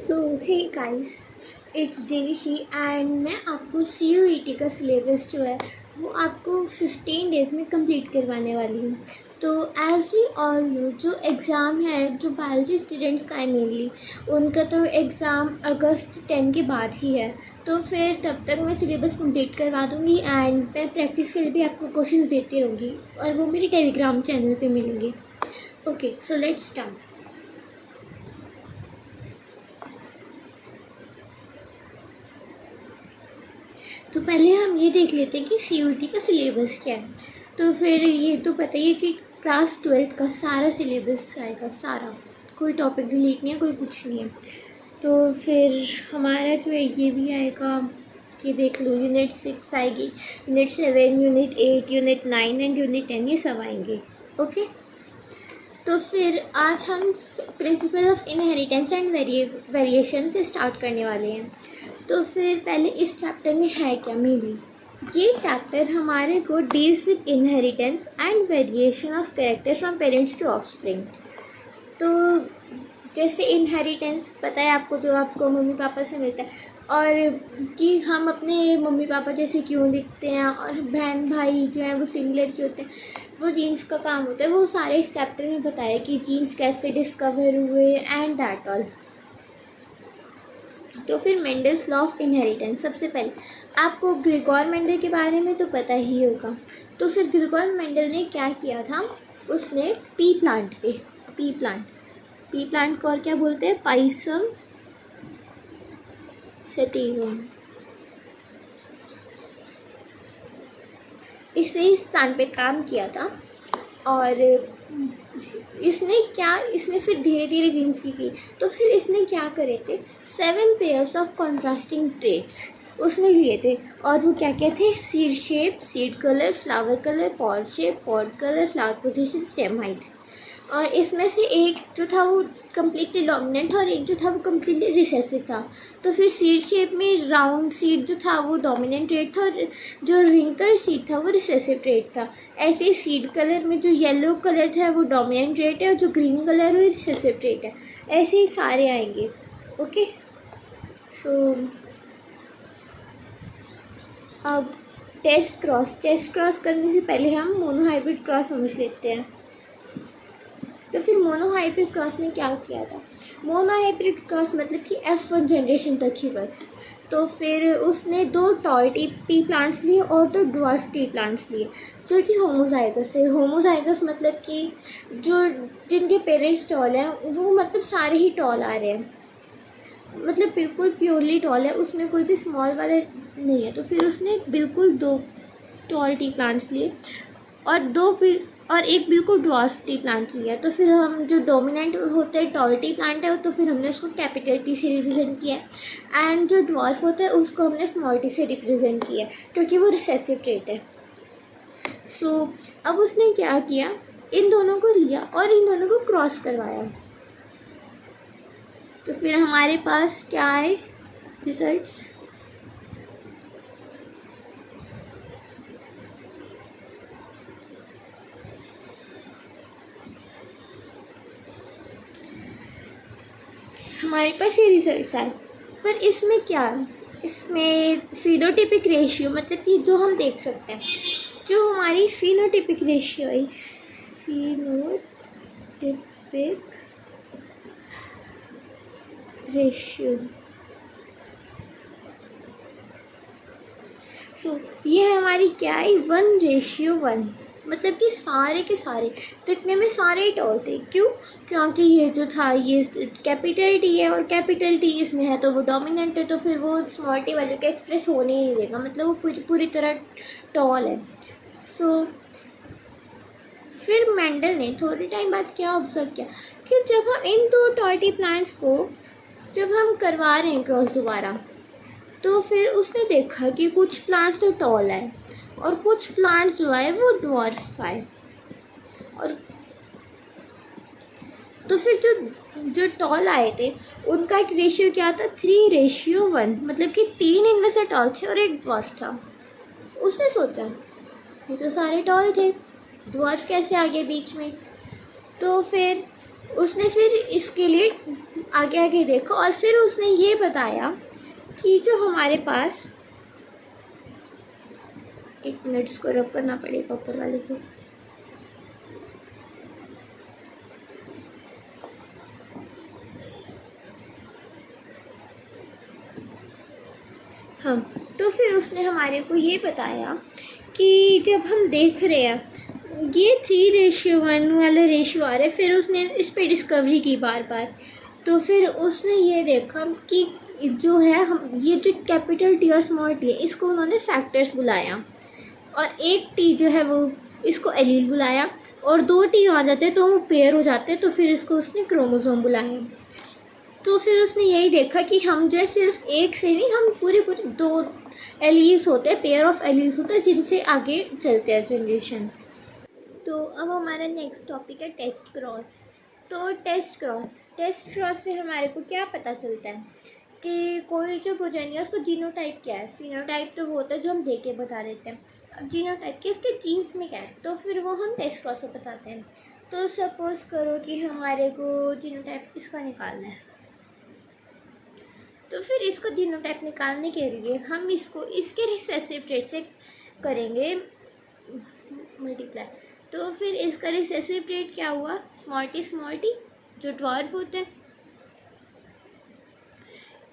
So hey guys, it's जेनिशी and मैं आपको CUET का सिलेबस जो है वो आपको 15 डेज़ में कंप्लीट करवाने वाली हूँ। तो एज़ वी ऑल नो, जो एग्ज़ाम है जो बायोलॉजी स्टूडेंट्स का है मेनली, उनका तो एग्ज़ाम अगस्त 10 के बाद ही है। तो फिर तब तक मैं सिलेबस कंप्लीट करवा दूँगी एंड मैं प्रैक्टिस के लिए भी आपको क्वेश्चंस देती रहूँगी और वो मेरे टेलीग्राम चैनल पे मिलेंगे। Okay, so let's start. तो पहले हम ये देख लेते हैं कि CUET का सिलेबस क्या है। तो फिर ये तो पता ही है कि क्लास 12th का सारा सिलेबस आएगा, सारा, कोई टॉपिक डिलीट नहीं है, कोई कुछ नहीं है। तो फिर हमारा जो है ये भी आएगा, ये देख लो, यूनिट 6 आएगी, unit 7, unit 8, unit 9 and unit 10 ये सब आएंगे। ओके, तो फिर आज हम principle of inheritance and variation से स्टार्ट करने वाले हैं। तो फिर पहले इस चैप्टर में है क्या मेनली, ये चैप्टर हमारे को deals with inheritance and variation of character from parents to offspring. तो जैसे इनहेरिटेंस पता है आपको, जो आपको मम्मी पापा से मिलता है, और कि हम अपने मम्मी पापा जैसे क्यों दिखते हैं, और बहन भाई जो है वो सिमिलर क्यों होते हैं, वो जीन्स का काम होता है। वो सारे इस चैप्टर में बताया कि जीन्स कैसे डिस्कवर हुए एंड दैट ऑल। तो फिर मेंडल्स लॉ ऑफ इनहेरिटेंस, सबसे पहले आपको ग्रेगोर मेंडल के बारे में तो पता ही होगा। तो फिर ग्रेगोर मेंडल ने क्या किया था, उसने पी प्लांट को और क्या बोलते हैं, पाइसम सेटिवम, इसने इस प्लांट पे काम किया था। और इसने फिर धीरे धीरे जीन्स की। तो फिर इसने क्या करे थे, 7 पेयर्स ऑफ कॉन्ट्रास्टिंग ट्रेट्स उसने लिए थे। और वो क्या क्या थे, seed shape, seed colour, flower colour, pod shape, pod colour, flower position, stem height. और इसमें से एक जो था वो कम्प्लीटली डोमिनेंट था और एक जो था वो कम्प्लीटली रिसेसिव था। तो फिर सीड शेप में राउंड सीड जो था वो डोमिनेंट ट्रेट था, और जो रिंकल सीड था वो रिसेसिव ट्रेट था। ऐसे ही सीड कलर में जो येलो कलर था वो डोमिनेंट ट्रेट है, और जो ग्रीन कलर है वो रिसेसिव ट्रेट है। ऐसे ही सारे आएंगे। ओके, सो अब टेस्ट क्रॉस करने से पहले हम मोनोहाइब्रिड क्रॉस समझ लेते हैं। तो फिर मोनोहाइब्रिड क्रॉस ने क्या किया था, मोनोहाइब्रिड क्रॉस मतलब कि F1 जनरेशन तक ही बस। तो फिर उसने 2 टॉल टी प्लांट्स लिए और 2 ड्वार्फ टी प्लांट्स लिए, जो कि होमोजाइगस थे। होमोजाइगस मतलब कि जो जिनके पेरेंट्स टॉल हैं वो मतलब सारे ही टॉल आ रहे हैं, मतलब बिल्कुल प्योरली टॉल है, उसमें कोई भी स्मॉल वाले नहीं है। तो फिर उसने बिल्कुल 2 टॉल टी प्लांट्स लिए और एक बिल्कुल ड्वार्फ टी प्लांट लिया। तो फिर हम जो डोमिनेंट होते हैं टॉल टी प्लांट है, तो फिर हमने उसको कैपिटल टी से रिप्रेजेंट किया है, एंड जो ड्वार्फ होता है उसको हमने स्मॉल टी से रिप्रेजेंट किया है, क्योंकि वो रिसेसिव ट्रेट है। सो अब उसने क्या किया, इन दोनों को लिया और इन दोनों को क्रॉस करवाया। तो फिर हमारे पास क्या है रिजल्ट्स, हमारे पास ये रिजल्ट्स आए। पर इसमें क्या, इसमें फिनोटिपिक रेशियो मतलब कि जो हम देख सकते हैं, जो हमारी फिनोटिपिक रेशियो है, फिनोटिपिक रेशियो, सो ये हमारी क्या है, 1:1, मतलब कि सारे के सारे दिखने में सारे ही टॉल थे। क्यों, क्योंकि ये जो था ये कैपिटल टी है, और कैपिटल टी इसमें है तो वो डोमिनेंट है, तो फिर वो स्मॉल टी वैल्यू का एक्सप्रेस होने ही नहीं देगा, मतलब वो पूरी तरह टॉल है। सो फिर मेंडल ने थोड़े टाइम बाद क्या ऑब्जर्व किया कि जब हम इन 2 टॉल टी प्लांट्स को जब हम करवा रहे हैं क्रॉस दोबारा, तो फिर उसने देखा कि कुछ प्लांट्स तो टॉल है और कुछ प्लांट जो है वो ड्वार्फ है। और तो फिर जो टॉल आए थे उनका एक रेशियो क्या था, 3:1, मतलब कि 3 इनमें से टॉल थे और एक ड्वार्फ था। उसने सोचा ये तो सारे टॉल थे, ड्वार्फ कैसे आ गए बीच में। तो फिर उसने फिर इसके लिए आगे आगे देखा और फिर उसने ये बताया कि जो हमारे पास, एक मिनट इसको रब करना पड़ेगा ऊपर वाले को। हाँ, तो फिर उसने हमारे को ये बताया कि जब हम देख रहे हैं ये 3:1 वाला रेशियो आ रहा है, फिर उसने इस पे डिस्कवरी की बार बार। तो फिर उसने ये देखा कि जो है हम ये जो कैपिटल टी और स्मॉल टी है इसको उन्होंने फैक्टर्स बुलाया, और एक टी जो है वो इसको एलील बुलाया, और 2 टी आ जाते तो वो पेयर हो जाते, तो फिर इसको उसने क्रोमोसोम बुलाया। तो फिर उसने यही देखा कि हम जो है सिर्फ एक से नहीं, हम पूरे 2 एलील्स होते हैं, पेयर ऑफ एलील्स होते हैं जिनसे आगे चलते हैं जनरेशन। तो अब हमारा नेक्स्ट टॉपिक है टेस्ट क्रॉस। तो टेस्ट क्रॉस से हमारे को क्या पता चलता है कि कोई जो प्रोजेनी है उसको जीनोटाइप क्या है। फिनोटाइप तो वो होता है जो हम देख के बता देते हैं, अब जीनोटाइप के इसके जीन्स में क्या है, तो फिर वो हम टेस्ट क्रॉस से बताते हैं। तो सपोज करो कि हमारे को जीनोटाइप इसका निकालना है, तो फिर इसको जीनोटाइप निकालने के लिए हम इसको इसके रिसेसिव ट्रेट से करेंगे मल्टीप्लाई। तो फिर इसका रिसेसिव ट्रेट क्या हुआ, स्मॉल टी जो ड्वार्फ होते हैं,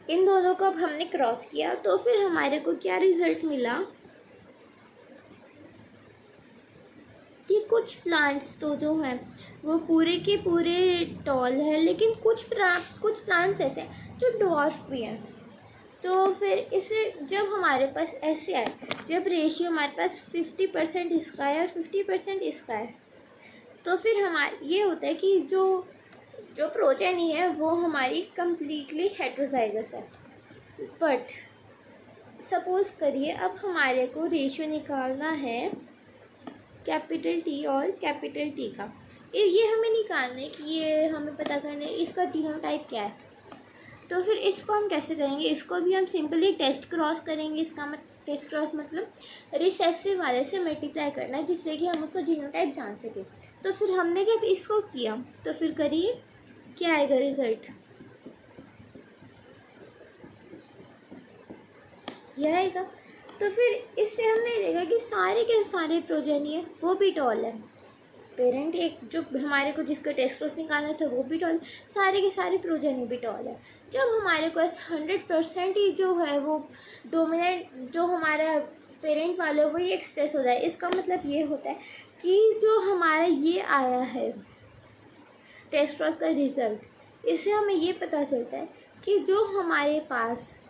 इन दोनों को अब हमने क्रॉस किया। तो फिर हमारे को क्या रिजल्ट मिला कि कुछ प्लांट्स तो जो हैं वो पूरे के पूरे टॉल है, लेकिन कुछ प्लांट्स ऐसे हैं जो ड्वार्फ भी हैं। तो फिर इसे जब हमारे पास ऐसे आए, जब रेशियो हमारे पास 50% इसका है और 50% इसका है, तो फिर हमारे ये होता है कि जो प्रोजेनी है वो हमारी कंप्लीटली हेट्रोजाइगस है। बट सपोज करिए अब हमारे को रेशियो निकालना है कैपिटल टी और कैपिटल टी का, ये हमें निकालना है कि ये हमें पता करना है इसका जीनोटाइप क्या है। तो फिर इसको हम कैसे करेंगे, इसको भी हम सिंपली टेस्ट क्रॉस करेंगे। इसका टेस्ट क्रॉस मतलब रिसेसिव वाले से मल्टीप्लाई करना है जिससे कि हम उसका जीनोटाइप जान सकें। तो फिर हमने जब इसको किया तो फिर करिए क्या आएगा रिजल्ट, यह आएगा। तो फिर इससे हमने देखा कि सारे के सारे प्रोजेनी है वो भी टॉल है, पेरेंट एक जो हमारे को जिसका टेस्ट क्रॉस निकालना था वो भी टॉल, सारे के सारे प्रोजेनी भी टॉल है। जब हमारे को 100% ही जो है वो डोमिनेंट जो हमारा पेरेंट वाला है वही एक्सप्रेस हो जाए, इसका मतलब ये होता है कि जो हमारा ये आया है टेस्ट क्रॉस का रिजल्ट, इससे हमें ये पता चलता है कि जो हमारे पास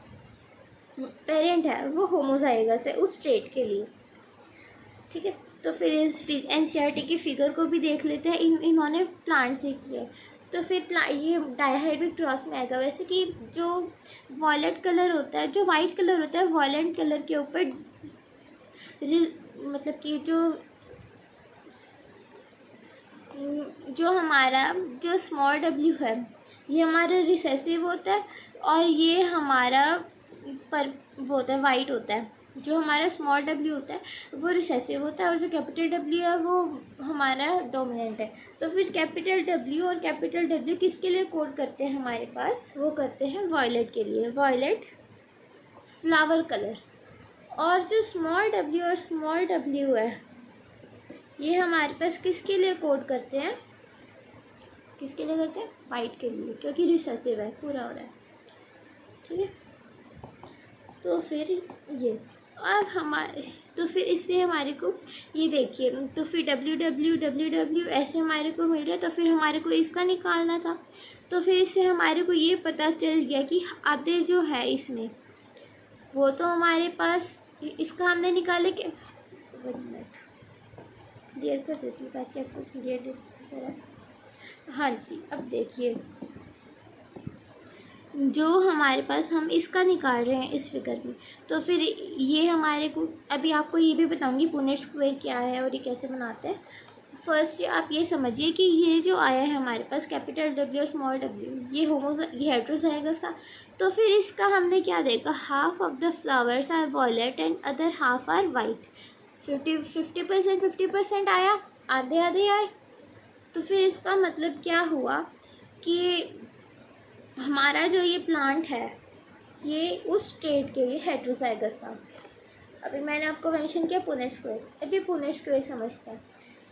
पेरेंट है वो होमोजाइगस है उस ट्रेट के लिए। ठीक है, तो फिर इस एनसीईआरटी की फिगर को भी देख लेते हैं। इन्होंने प्लांट से किया है, तो फिर ये डायहाइब्रिड क्रॉस में आएगा। वैसे कि जो वॉयलेट कलर होता है, जो वाइट कलर होता है, वॉयलेट कलर के ऊपर मतलब कि जो हमारा जो स्मॉल डब्ल्यू है ये हमारा रिसेसिव होता है, और ये हमारा पर वो होता है वाइट होता है। जो हमारा स्मॉल डब्ल्यू होता है वो रिसेसिव होता है, और जो कैपिटल डब्ल्यू है वो हमारा डोमिनेंट है। तो फिर कैपिटल डब्ल्यू और कैपिटल डब्ल्यू किसके लिए कोड करते हैं हमारे पास, वो करते हैं वॉयलेट के लिए, वॉयलेट फ्लावर कलर। और जो स्मॉल डब्ल्यू और स्मॉल डब्ल्यू है ये हमारे पास किसके लिए कोड करते हैं, किसके लिए करते हैं, वाइट के लिए, क्योंकि रिसेसिव है, पूरा हो रहा है। ठीक है, तो फिर ये अब हमारे तो फिर इससे हमारे को ये देखिए, तो फिर डब्ल्यू डब्ल्यू डब्ल्यू डब्ल्यू ऐसे हमारे को मिल रहा है। तो फिर हमारे को इसका निकालना था, तो फिर इससे हमारे को ये पता चल गया कि आधे जो है इसमें वो तो हमारे पास इसका हमने निकाले के, क्लियर कर देती हूँ ताकि आपको क्लियर दिख रहा है। हाँ जी, अब देखिए जो हमारे पास हम इसका निकाल रहे हैं इस फिगर में, तो फिर ये हमारे को अभी आपको ये भी बताऊंगी पुनेट स्क्वायर क्या है और ये कैसे बनाते हैं। फर्स्ट आप ये समझिए कि ये जो आया है हमारे पास कैपिटल डब्ल्यू और स्मॉल डब्ल्यू, ये हेट्रोजाइगस था। तो फिर इसका हमने क्या देखा, half of the flowers are violet and other half are white. 50% आया, आधे आधे आए। तो फिर इसका मतलब क्या हुआ कि हमारा जो ये प्लांट है ये उस स्टेट के लिए हेट्रोजाइगस था। अभी मैंने आपको मेंशन किया पुनेट स्क्वायर, अभी पुनेट स्क्वायर समझते हैं।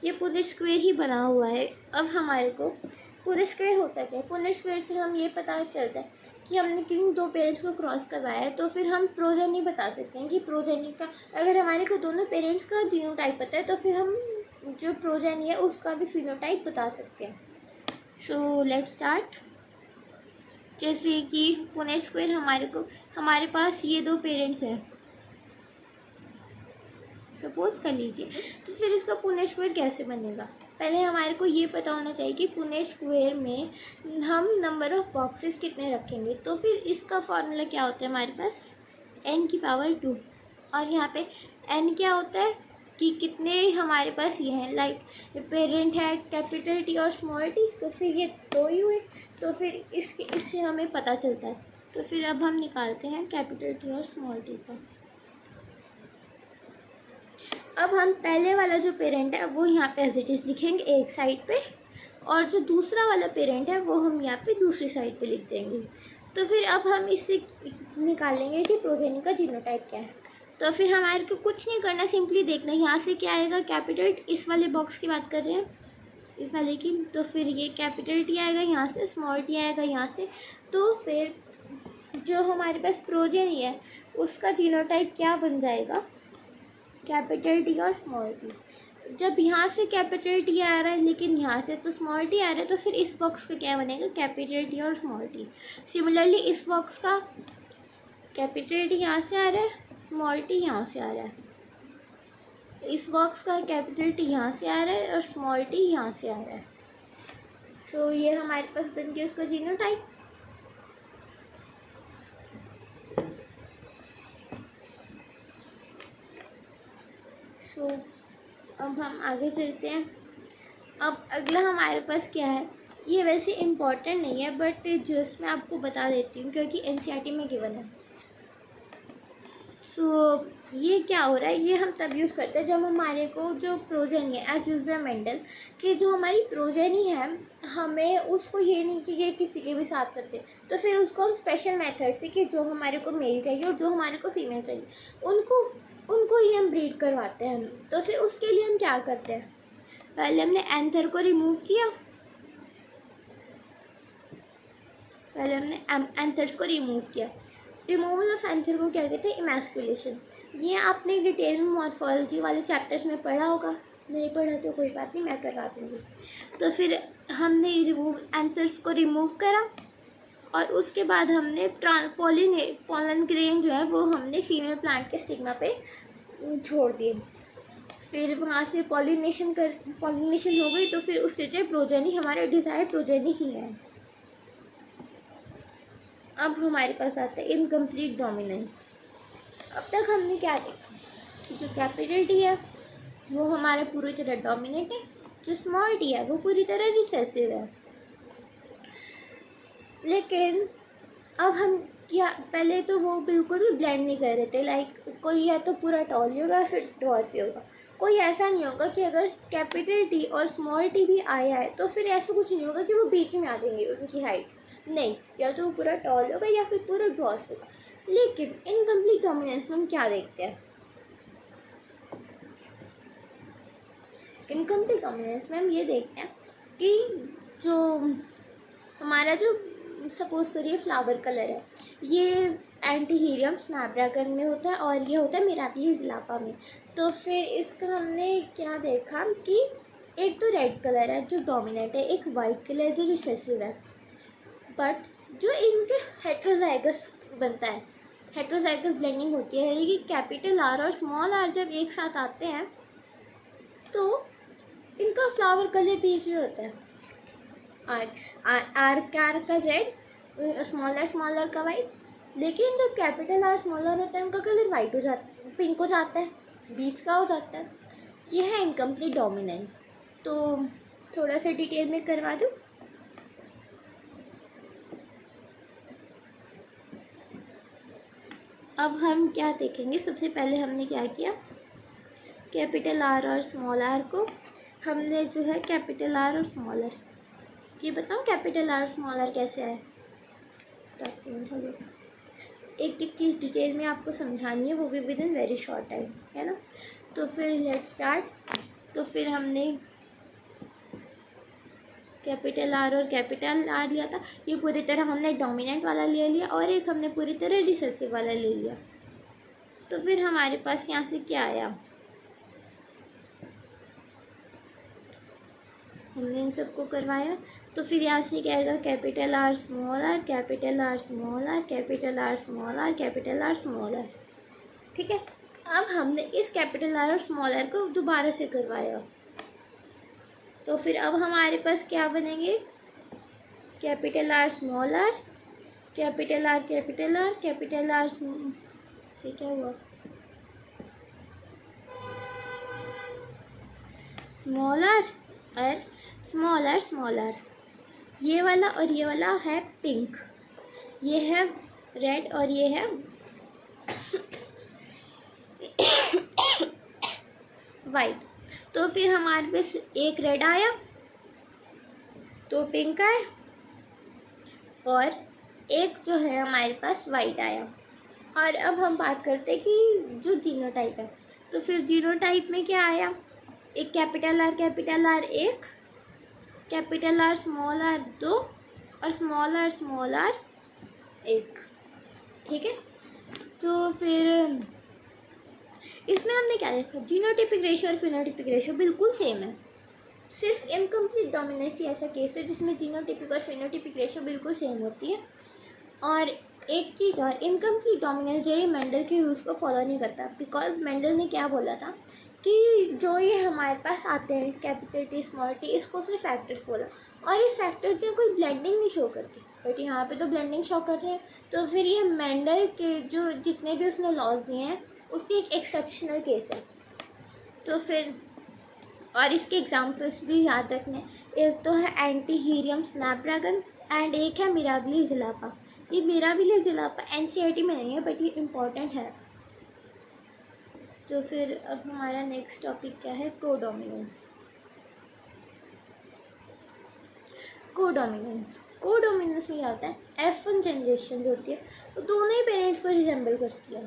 ये पुनेट स्क्वायर ही बना हुआ है। अब हमारे को पुनेट स्क्वायर होता क्या है, पुनेट स्क्वायर से हम ये पता चलता है कि हमने किन दो पेरेंट्स को क्रॉस करवाया है। तो फिर हम प्रोजेनी बता सकते हैं कि प्रोजेनी का, अगर हमारे को दोनों पेरेंट्स का जीनोटाइप पता है तो फिर हम जो प्रोजेनी है उसका भी फिनोटाइप बता सकते हैं। So let's start. जैसे कि पुनेट स्क्वायर हमारे पास ये दो पेरेंट्स हैं सपोज कर लीजिए, तो फिर इसका पुनेट स्क्वायर कैसे बनेगा। पहले हमारे को ये पता होना चाहिए कि पुनेट स्क्वायर में हम नंबर ऑफ बॉक्सेस कितने रखेंगे। तो फिर इसका फॉर्मूला क्या होता है हमारे पास, n की पावर 2। और यहाँ पे n क्या होता है कि कितने हमारे पास ये हैं, लाइक पेरेंट है कैपिटल टी और स्मॉल टी, तो फिर ये दो ही हुए। तो फिर इससे हमें पता चलता है। तो फिर अब हम निकालते हैं कैपिटल टी और स्मॉल टी का। अब हम पहले वाला जो पेरेंट है वो यहाँ पे एज इट इज़ लिखेंगे एक साइड पे, और जो दूसरा वाला पेरेंट है वो हम यहाँ पे दूसरी साइड पे लिख देंगे। तो फिर अब हम इससे निकालेंगे कि प्रोजेनी का जीनोटाइप क्या है। तो फिर हमारे को कुछ नहीं करना, सिंपली देखना यहाँ से क्या आएगा, कैपिटल इस वाले बॉक्स की बात कर रहे हैं, इस वाले की। तो फिर ये कैपिटल टी आएगा यहाँ से, स्मॉल टी आएगा यहाँ से। तो फिर जो हमारे पास प्रोजेनी है उसका जीनोटाइप क्या बन जाएगा, कैपिटल टी और स्मॉल टी। जब यहाँ से कैपिटल टी आ रहा है लेकिन यहाँ से तो स्मॉल टी आ रहा है, तो फिर इस बॉक्स का क्या बनेगा, कैपिटल टी और स्मॉल टी। सिमिलरली इस बॉक्स का कैपिटल टी यहाँ से आ रहा है, स्मॉल टी यहाँ से आ रहा है। इस बॉक्स का कैपिटल टी यहाँ से आ रहा है और स्मॉल टी यहाँ से आ रहा है। सो ये हमारे पास बन गया उसका जीनोटाइप। सो अब हम आगे चलते हैं। अब अगला हमारे पास क्या है, ये वैसे इम्पॉर्टेंट नहीं है बट जस्ट मैं आपको बता देती हूँ क्योंकि एनसीईआरटी में गिवन है। सो ये क्या हो रहा है, ये हम तब यूज़ करते हैं जब हमारे को जो प्रोजेनी है एज यूज बाय मेंडल कि जो हमारी प्रोजेनी है हमें उसको ये नहीं कि ये किसी के भी साथ करते, तो फिर उसको हम स्पेशल मेथड से कि जो हमारे को मेल चाहिए और जो हमारे को फीमेल चाहिए उनको ही हम ब्रीड करवाते हैं। तो फिर उसके लिए हम क्या करते हैं, पहले हमने एंथर को रिमूव किया, पहले हमने एंथर्स को रिमूव किया। रिमूवल ऑफ एंथर को क्या कहते हैं, इमैस्कुलेशन। ये आपने डिटेल में मॉर्फोलॉजी वाले चैप्टर्स में पढ़ा होगा, नहीं पढ़ा तो कोई बात नहीं, मैं करवा दूँगी। तो फिर हमने एंथर्स को रिमूव करा और उसके बाद हमने पोलन ग्रेन जो है वो हमने फीमेल प्लांट के स्टिग्मा पे छोड़ दिए। फिर वहाँ से पॉलिनेशन हो गई, तो फिर उससे जो प्रोजेनी हमारे डिजायर्ड प्रोजेनी ही है। अब हमारे पास आता है इनकम्प्लीट डोमिनेंस। अब तक हमने क्या देखा कि जो कैपिटल टी है वो हमारा पूरी तरह डोमिनेट है, जो स्मॉल टी है वो पूरी तरह रिसेसिव है। लेकिन अब हम क्या, पहले तो वो बिल्कुल भी ब्लेंड नहीं कर रहे थे, लाइक कोई या तो पूरा टॉल ही होगा फिर डॉर्फ ही होगा। कोई ऐसा नहीं होगा कि अगर कैपिटल टी और स्मॉल टी भी आया है तो फिर ऐसा कुछ नहीं होगा कि वो बीच में आ जाएंगे उनकी हाइट, नहीं, या तो वो पूरा टॉल होगा या फिर पूरा डॉर्फ होगा। लेकिन इनकम्प्लीट डोमिनेंस में हम क्या देखते हैं, इनकम्प्लीट डोमिनेंस में हम ये देखते हैं कि जो हमारा जो सपोज करिए फ्लावर कलर है, ये एंटीहीरियम स्नैपड्रैगन में होता है और ये होता है मिराबिलिस ज़िलापा में। तो फिर इसका हमने क्या देखा कि एक तो रेड कलर है जो डोमिनेट है, एक वाइट कलर जो रिसेसिव है। बट जो इनके हेट्रोजाइगस बनता है, हेट्रोजाइगस ब्लेंडिंग होती है, यानी कि कैपिटल आर और स्मॉल आर जब एक साथ आते हैं तो इनका फ्लावर कलर बीच में होता है, आर का रेड, स्मॉल आर का वाइट। लेकिन जब कैपिटल आर स्मॉल आर होता है उनका कलर वाइट हो जाता है, पिंक हो जाता है, बीच का हो जाता है। ये है इनकम्प्लीट डोमिनेंस। तो थोड़ा सा डिटेल में करवा दूँ। अब हम क्या देखेंगे, सबसे पहले हमने क्या किया, कैपिटल आर और स्मॉल आर को हमने जो है कैपिटल आर और स्मॉल आर ये बताऊँ कैपिटल आर स्मॉल आर कैसे है, बताती हूँ चलो। एक एक चीज़ डिटेल में आपको समझानी है, वो भी with in very short time, है ना। तो फिर लेट्स स्टार्ट। तो फिर हमने कैपिटल आर और कैपिटल आर लिया था, ये पूरी तरह हमने डोमिनेंट वाला ले लिया और एक हमने पूरी तरह रिसेसिव वाला ले लिया। तो फिर हमारे पास यहाँ से क्या आया, हमने इन सबको करवाया। तो फिर यहाँ से क्या आएगा, capital R small R, capital R small R, capital R small R, capital R small R. ठीक है, अब हमने इस कैपिटल आर और स्मॉल आर को दोबारा से करवाया। तो फिर अब हमारे पास क्या बनेंगे, capital R small R, capital R capital R, capital R, ये क्या हुआ, स्मॉल आर और स्मॉल आर स्मॉल आर। ये वाला और ये वाला है पिंक, ये है रेड और ये है वाइट। तो फिर हमारे पास एक रेड आया, तो पिंक आया और एक जो है हमारे पास वाइट आया। और अब हम बात करते हैं कि जो जीनोटाइप है, तो फिर जीनोटाइप में क्या आया, एक कैपिटल आर एक, कैपिटल आर स्मॉल आर दो और स्मॉल आर एक। ठीक है, तो फिर इसमें हमने क्या देखा, जीनोटाइपिक रेशियो और फिनोटाइपिक रेशियो बिल्कुल सेम है। सिर्फ इनकम्प्लीट डोमिनेंसी ऐसा केस है जिसमें जीनोटाइपिक और फिनोटाइपिक रेशियो बिल्कुल सेम होती है। और एक चीज़ और, इनकम्प्लीट डोमिनेंस जो ये मेंडल के रूल्स को फॉलो नहीं करता, बिकॉज मेंडल ने क्या बोला था कि जो ये हमारे पास आते हैं कैपिटल टी स्मॉल टी, इसको उसने फैक्टर्स बोला और ये फैक्टर्स में कोई ब्लेंडिंग नहीं शो करती, बट यहाँ पे तो ब्लेंडिंग शो कर रहे हैं। तो फिर ये मेंडल के जो जितने भी उसने लॉज दिए हैं उसकी एक एक्सेप्शनल केस है। तो फिर और इसके एग्जाम्पल्स भी याद रखने, एक तो है एंटीहीरियम स्नैपड्रैगन एंड एक है मिराबिली जिलापा। ये मिराबिली जिलापा एनसीईआरटी में नहीं है बट ये इम्पॉर्टेंट है। तो फिर अब हमारा नेक्स्ट टॉपिक क्या है, कोडोमिनेंस। कोडोमिनेंस में क्या होता है, F1 जनरेशन जो होती है वो दोनों ही पेरेंट्स को रिजेंबल करती है।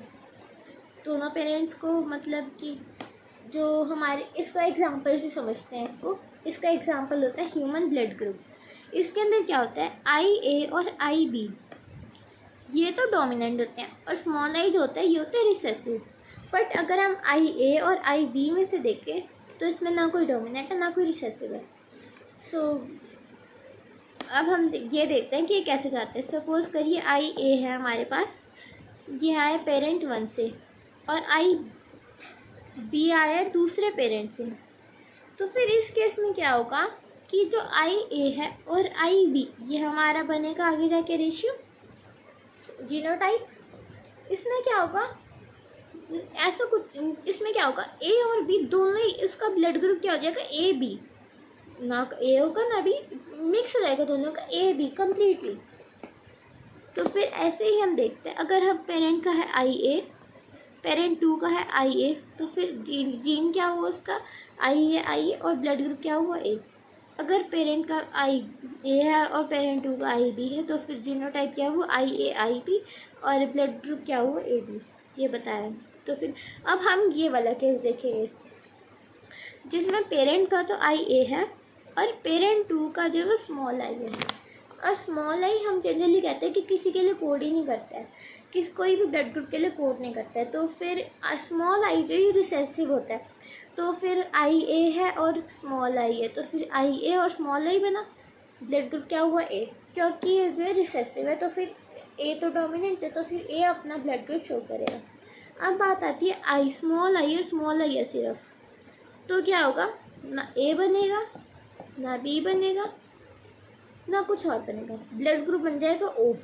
दोनों पेरेंट्स को मतलब कि जो हमारे, इसका एग्जांपल से समझते हैं इसको, इसका एग्जांपल होता है ह्यूमन ब्लड ग्रुप। इसके अंदर क्या होता है, IA और IB ये तो डोमिनेंट होते हैं और स्मॉल आई जो होता है ये होता है रिसेसिव। बट अगर हम IA और IB में से देखें तो इसमें ना कोई डोमिनेंट है ना कोई रिसेसिव है। सो अब हम ये देखते हैं कि ये कैसे जाते हैं। सपोज़ करिए IA है हमारे पास, ये आया पेरेंट 1 से और IB आया दूसरे पेरेंट से। तो फिर इस केस में क्या होगा कि जो IA है और IB ये हमारा बनेगा आगे जाके रेशियो जीनोटाइप। इसमें क्या होगा, ऐसा कुछ, इसमें क्या होगा A और B दोनों ही, इसका ब्लड ग्रुप क्या हो जाएगा AB, ना A होगा ना B, मिक्स हो जाएगा दोनों का AB कम्प्लीटली। तो फिर ऐसे ही हम देखते हैं, अगर हम पेरेंट का है IA, पेरेंट 2 का है IA, तो फिर जीन क्या हुआ उसका IA और ब्लड ग्रुप क्या हुआ A। अगर पेरेंट का IA है और पेरेंट 2 का IB है तो फिर जीनोटाइप क्या हुआ IA और ब्लड ग्रुप क्या हुआ AB, ये बताया। तो फिर अब हम ये वाला केस देखेंगे जिसमें पेरेंट का तो IA है और पेरेंट 2 का जो है स्मॉल आई है। और स्मॉल आई हम जनरली कहते हैं कि किसी के लिए कोड ही नहीं करता है, कोई भी ब्लड ग्रुप के लिए कोड नहीं करता है। तो फिर स्मॉल आई जो ये रिसेसिव होता है, तो फिर IA है और स्मॉल आई है, तो फिर IA और स्मॉल आई बना, ब्लड ग्रुप क्या हुआ A, क्योंकि ये जो है रिसेसिव है तो फिर A तो डोमिनेंट है तो फिर A अपना ब्लड ग्रुप शो करेगा। अब बात आती है I, स्मॉल आई और स्मॉल आई है सिर्फ, तो क्या होगा, ना A बनेगा ना B बनेगा ना कुछ और बनेगा, ब्लड ग्रुप बन जाएगा O।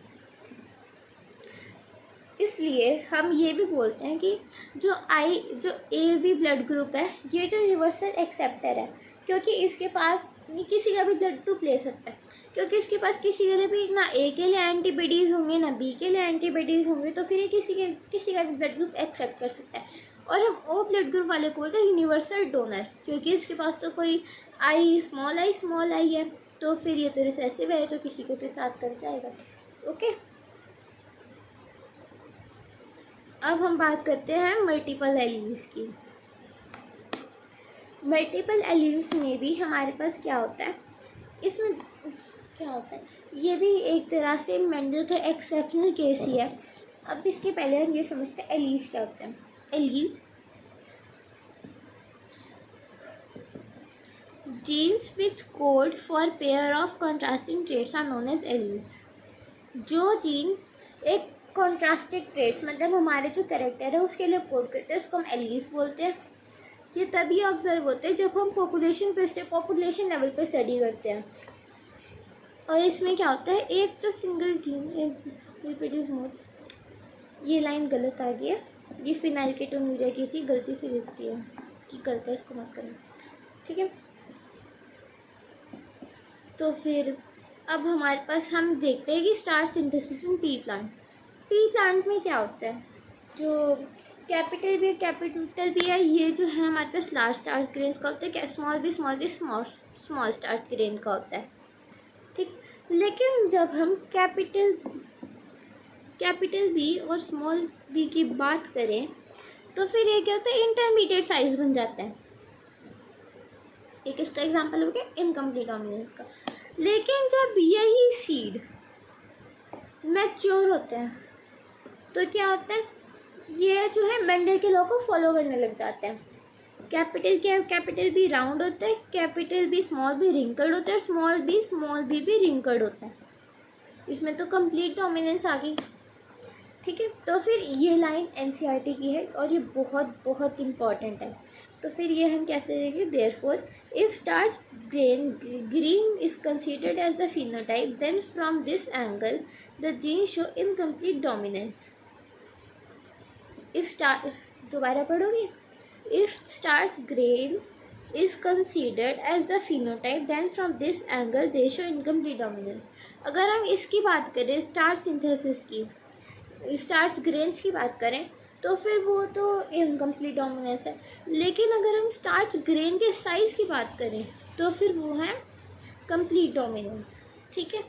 इसलिए हम ये भी बोलते हैं कि जो AB ब्लड ग्रुप है ये तो यूनिवर्सल एक्सेप्टर है, क्योंकि इसके पास किसी का भी ब्लड ग्रुप ले सकता है, क्योंकि इसके पास किसी के लिए भी ना A के लिए एंटीबॉडीज़ होंगे ना B के लिए एंटीबॉडीज़ होंगे, तो फिर ये किसी का भी ब्लड ग्रुप एक्सेप्ट कर सकता है। और हम O ब्लड ग्रुप वाले को बोलते हैं यूनिवर्सल डोनर, क्योंकि इसके पास तो कोई I स्मॉल आई है तो फिर ये तो रिसेसिव है, तो किसी को भी साथ कर जाएगा। ओके, अब हम बात करते हैं मल्टीपल एलीव्स की। मल्टीपल एलीव्स में भी हमारे पास क्या होता है, इसमें क्या होता है, ये भी एक तरह से मेंडल का एक्सेप्शनल केस ही है। अब इसके पहले हम ये समझते हैं एलीव्स क्या होते हैं। Alleles genes which code for pair of contrasting traits are known as alleles. जो जीन एक कॉन्ट्रास्टिंग ट्रेट्स मतलब हमारे जो कैरेक्टर है उसके लिए कोड करते हैं, उसको हम एलीव्स बोलते हैं। ये तभी ऑब्जर्व होते हैं जब हम पॉपुलेशन लेवल पे स्टडी करते हैं। और इसमें क्या होता है, एक जो सिंगल जीन रिप्रोड्यूस मोड, ये लाइन गलत आ गई है, ये फिनाइल कीटोन्यूरिया की थी, गलती से लिख दिया कि गलत है, इसको मत करना, ठीक है। तो फिर अब हमारे पास हम देखते हैं कि star synthesis in P plant. P plant में क्या होता है, जो कैपिटल भी है, ये जो है हमारे पास लार्ज स्टार्च ग्रेन्स का होता है, स्मॉल भी स्मॉल स्टार्च ग्रेन का होता है, ठीक। लेकिन जब हम कैपिटल बी और स्मॉल बी की बात करें तो फिर ये क्या होता है, इंटरमीडिएट साइज बन जाता है। एक इसका एग्जांपल हो गया इनकम्प्लीट डोमिनेंस का। लेकिन जब यही सीड मैच्योर होते हैं तो क्या होता है, ये जो है मेंडल के लॉ को फॉलो करने लग जाते हैं। कैपिटल बी राउंड होता है, capital B small B wrinkled होता है, स्मॉल बी भी रिंकल्ड होता है। इसमें तो कंप्लीट डोमिनेंस आ गई, ठीक है। तो फिर ये लाइन एनसीईआरटी की है और ये बहुत बहुत इम्पॉर्टेंट है। तो फिर ये हम कैसे देखेंगे, therefore if starch green is considered as the phenotype, then from this angle the genes show incomplete dominance. दोबारा पढ़ोगे, if starch grain is considered as the phenotype, then from this angle they show incomplete dominance. अगर हम इसकी बात करें starch synthesis की, starch grains की बात करें तो फिर वो तो इनकम्प्लीट डोमिनेंस है। लेकिन अगर हम स्टार्च ग्रेन के साइज़ की बात करें तो फिर वो है कंप्लीट डोमिनेंस, ठीक है।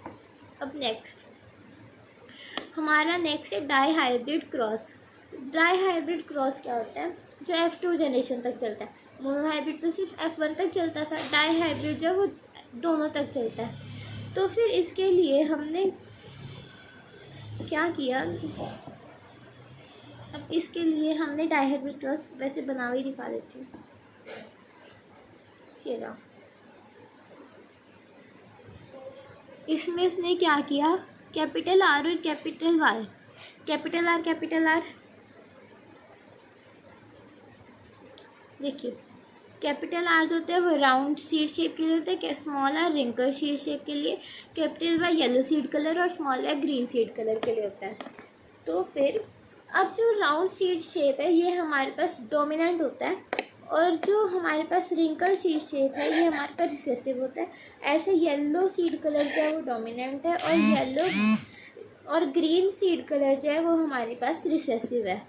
अब नेक्स्ट हमारा नेक्स्ट है dihybrid cross. Dihybrid cross क्या होता है, जो F2 जनरेशन तक चलता है। मोनो हाइब्रिड तो सिर्फ F1 तक चलता था, डाई हाइब्रिड जो वो दोनों तक चलता है। तो फिर इसके लिए हमने क्या किया, अब इसके लिए हमने डाई हाइब्रिड क्रॉस वैसे बना हुई दिखा देती हूँ, चलो। इसमें उसने क्या किया, कैपिटल आर और कैपिटल वाई, कैपिटल आर देखिए, कैपिटल आर जो होता है वो राउंड सीड शेप के लिए होता है, small R wrinkle seed shape के लिए, capital Y yellow seed colour और small Y green seed colour के लिए होता है। तो फिर अब जो राउंड सीड शेप है ये हमारे पास डोमिनेंट होता है, और जो हमारे पास रिंकल सीड शेप है ये हमारे पास रिसेसिव होता है। ऐसे येलो सीड कलर जो है वो डोमिनेंट है, और येलो और ग्रीन सीड कलर जो है वो हमारे पास रिसेसिव है।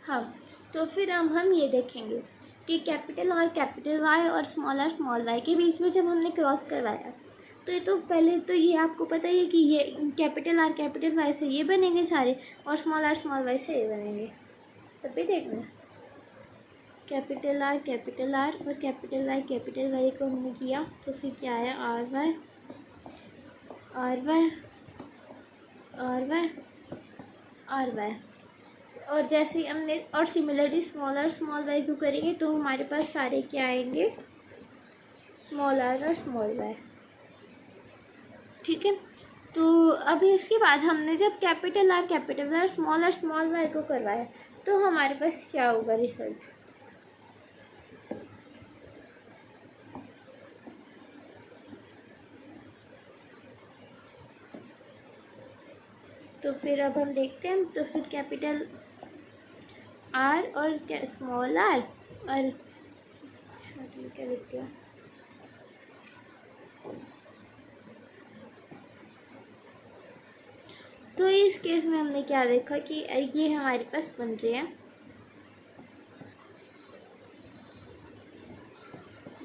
हाँ, तो फिर हम ये देखेंगे कि कैपिटल वाई और स्मॉल वाई के बीच में जब हमने क्रॉस करवाया तो ये तो पहले तो ये आपको पता ही है कि ये कैपिटल वाई से ये बनेंगे सारे, और स्मॉल वाई से ये बनेंगे। तब भी देखना, कैपिटल आर और कैपिटल वाई को हमने किया तो फिर क्या आया, आर वाई। और जैसे हमने और सिमिलरली स्मॉल वाई को करेंगे तो हमारे पास सारे क्या आएंगे, स्मॉल आर और स्मॉल वाई, ठीक है। तो अब इसके बाद हमने जब कैपिटल आर स्मॉल वाई को करवाया तो हमारे पास क्या होगा रिजल्ट, तो फिर अब हम देखते हैं। तो फिर कैपिटल आर और स्मॉल आर और क्या लिखते हैं, तो इस केस में हमने क्या देखा कि ये हमारे पास बन रहे हैं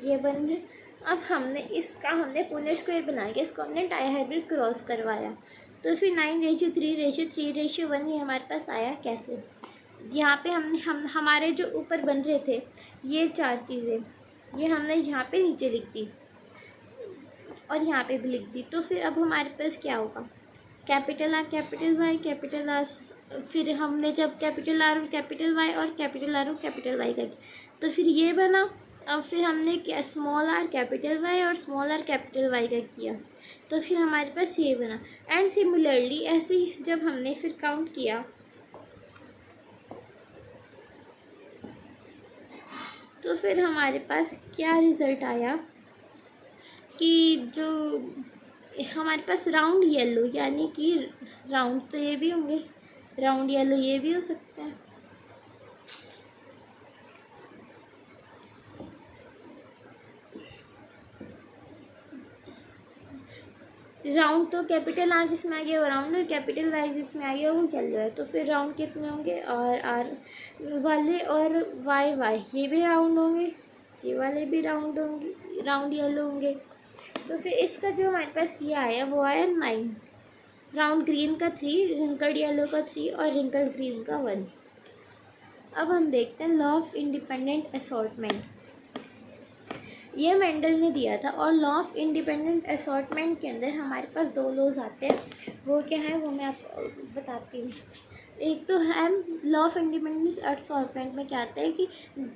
ये बन रहे। अब हमने पुणे स्क्वायर बना के इसको हमने डायहाइब्रिड क्रॉस करवाया, तो फिर 9:3:3:1 ये हमारे पास आया कैसे। यहाँ पे हमारे जो ऊपर बन रहे थे ये 4 चीज़ें, ये हमने यहाँ पे नीचे लिख दी और यहाँ पे भी लिख दी। तो फिर अब हमारे पास क्या होगा, capital R capital Y capital R, फिर हमने जब कैपिटल आर कैपिटल वाई और कैपिटल आर कैपिटल वाई कर, तो फिर ये बना। अब फिर हमने क्या स्मॉल आर कैपिटल वाई और स्मॉल आर कैपिटल वाई का किया, तो फिर हमारे पास ये बना। एंड सिमिलरली ऐसे ही जब हमने फिर काउंट किया तो फिर हमारे पास क्या रिज़ल्ट आया कि जो हमारे पास राउंड येलो, यानी कि राउंड तो ये भी होंगे, राउंड येलो ये भी हो सकता है। राउंड तो कैपिटल आर जिसमें आ गया वो राउंड, और कैपिटल वाई जिसमें आ गया वो येलो है। तो फिर राउंड कितने होंगे, आर वाले और वाई ये भी राउंड होंगे, ये वाले भी राउंड होंगे, राउंड येलो होंगे। तो फिर इसका जो हमारे पास ये आया वो आया 9, राउंड ग्रीन का 3, रिंकल्ड येलो का 3 और रिंकल्ड ग्रीन का 1। अब हम देखते हैं लॉ ऑफ इंडिपेंडेंट असॉर्टमेंट। ये मेंडल ने दिया था, और लॉ ऑफ इंडिपेंडेंट असॉर्टमेंट के अंदर हमारे पास 2 लॉज आते हैं। वो क्या है वो मैं आपको बताती हूँ। एक तो है लॉ ऑफ इंडिपेंडेंट असॉर्टमेंट में क्या आता है कि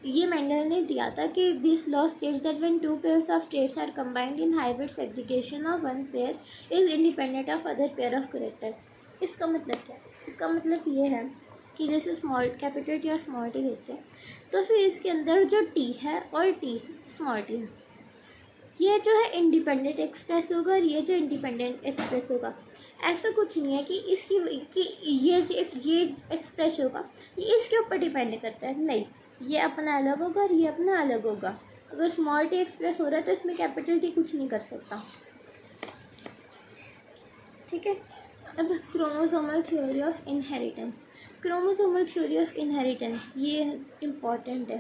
ये मेंडल ने दिया था कि this law states that when 2 pairs of states are combined in hybrid segregation of 1 pair is independent of other pair of character. इसका मतलब क्या है, इसका मतलब ये है कि जैसे स्मॉल कैपिटल टी और स्मॉल टी लेते हैं, तो फिर इसके अंदर जो टी है और टी स्मॉल टी है, ये जो है इंडिपेंडेंट एक्सप्रेस होगा और ये जो इंडिपेंडेंट एक्सप्रेस होगा। ऐसा कुछ नहीं है कि ये एक्सप्रेस होगा ये इसके ऊपर डिपेंड करता है, नहीं, ये अपना अलग होगा और ये अपना अलग होगा। अगर स्मॉल टी एक्सप्रेस हो रहा है तो इसमें कैपिटल टी कुछ नहीं कर सकता, ठीक है। अब chromosomal theory of inheritance. Chromosomal theory of inheritance ये इम्पॉर्टेंट है।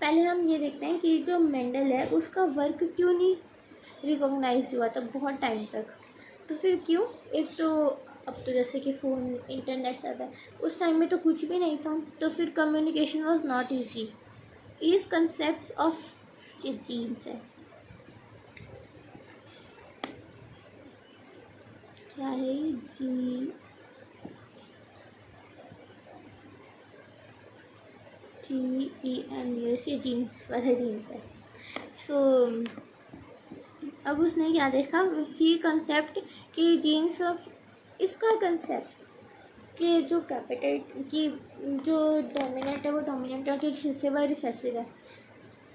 पहले हम ये देखते हैं कि जो मेंडल है उसका वर्क क्यों नहीं रिकॉग्नाइज हुआ था बहुत टाइम तक। तो फिर क्यों, एक तो अब तो जैसे कि फ़ोन इंटरनेट सब है, उस टाइम में तो कुछ भी नहीं था, तो फिर कम्युनिकेशन वॉज नॉट ईजी। इस कंसेप्ट ऑफ ये जीन्स है, क्या है जी GENS, ये जीन्स वाला जीन्स है। सो अब उसने क्या देखा कि कंसेप्ट कि जीन्स ऑफ, इसका कंसेप्ट कि जो कैपिटल की जो डोमिनेंट है वो डोमिनेंट है और जो रिसेसिव है रिसेसिव है,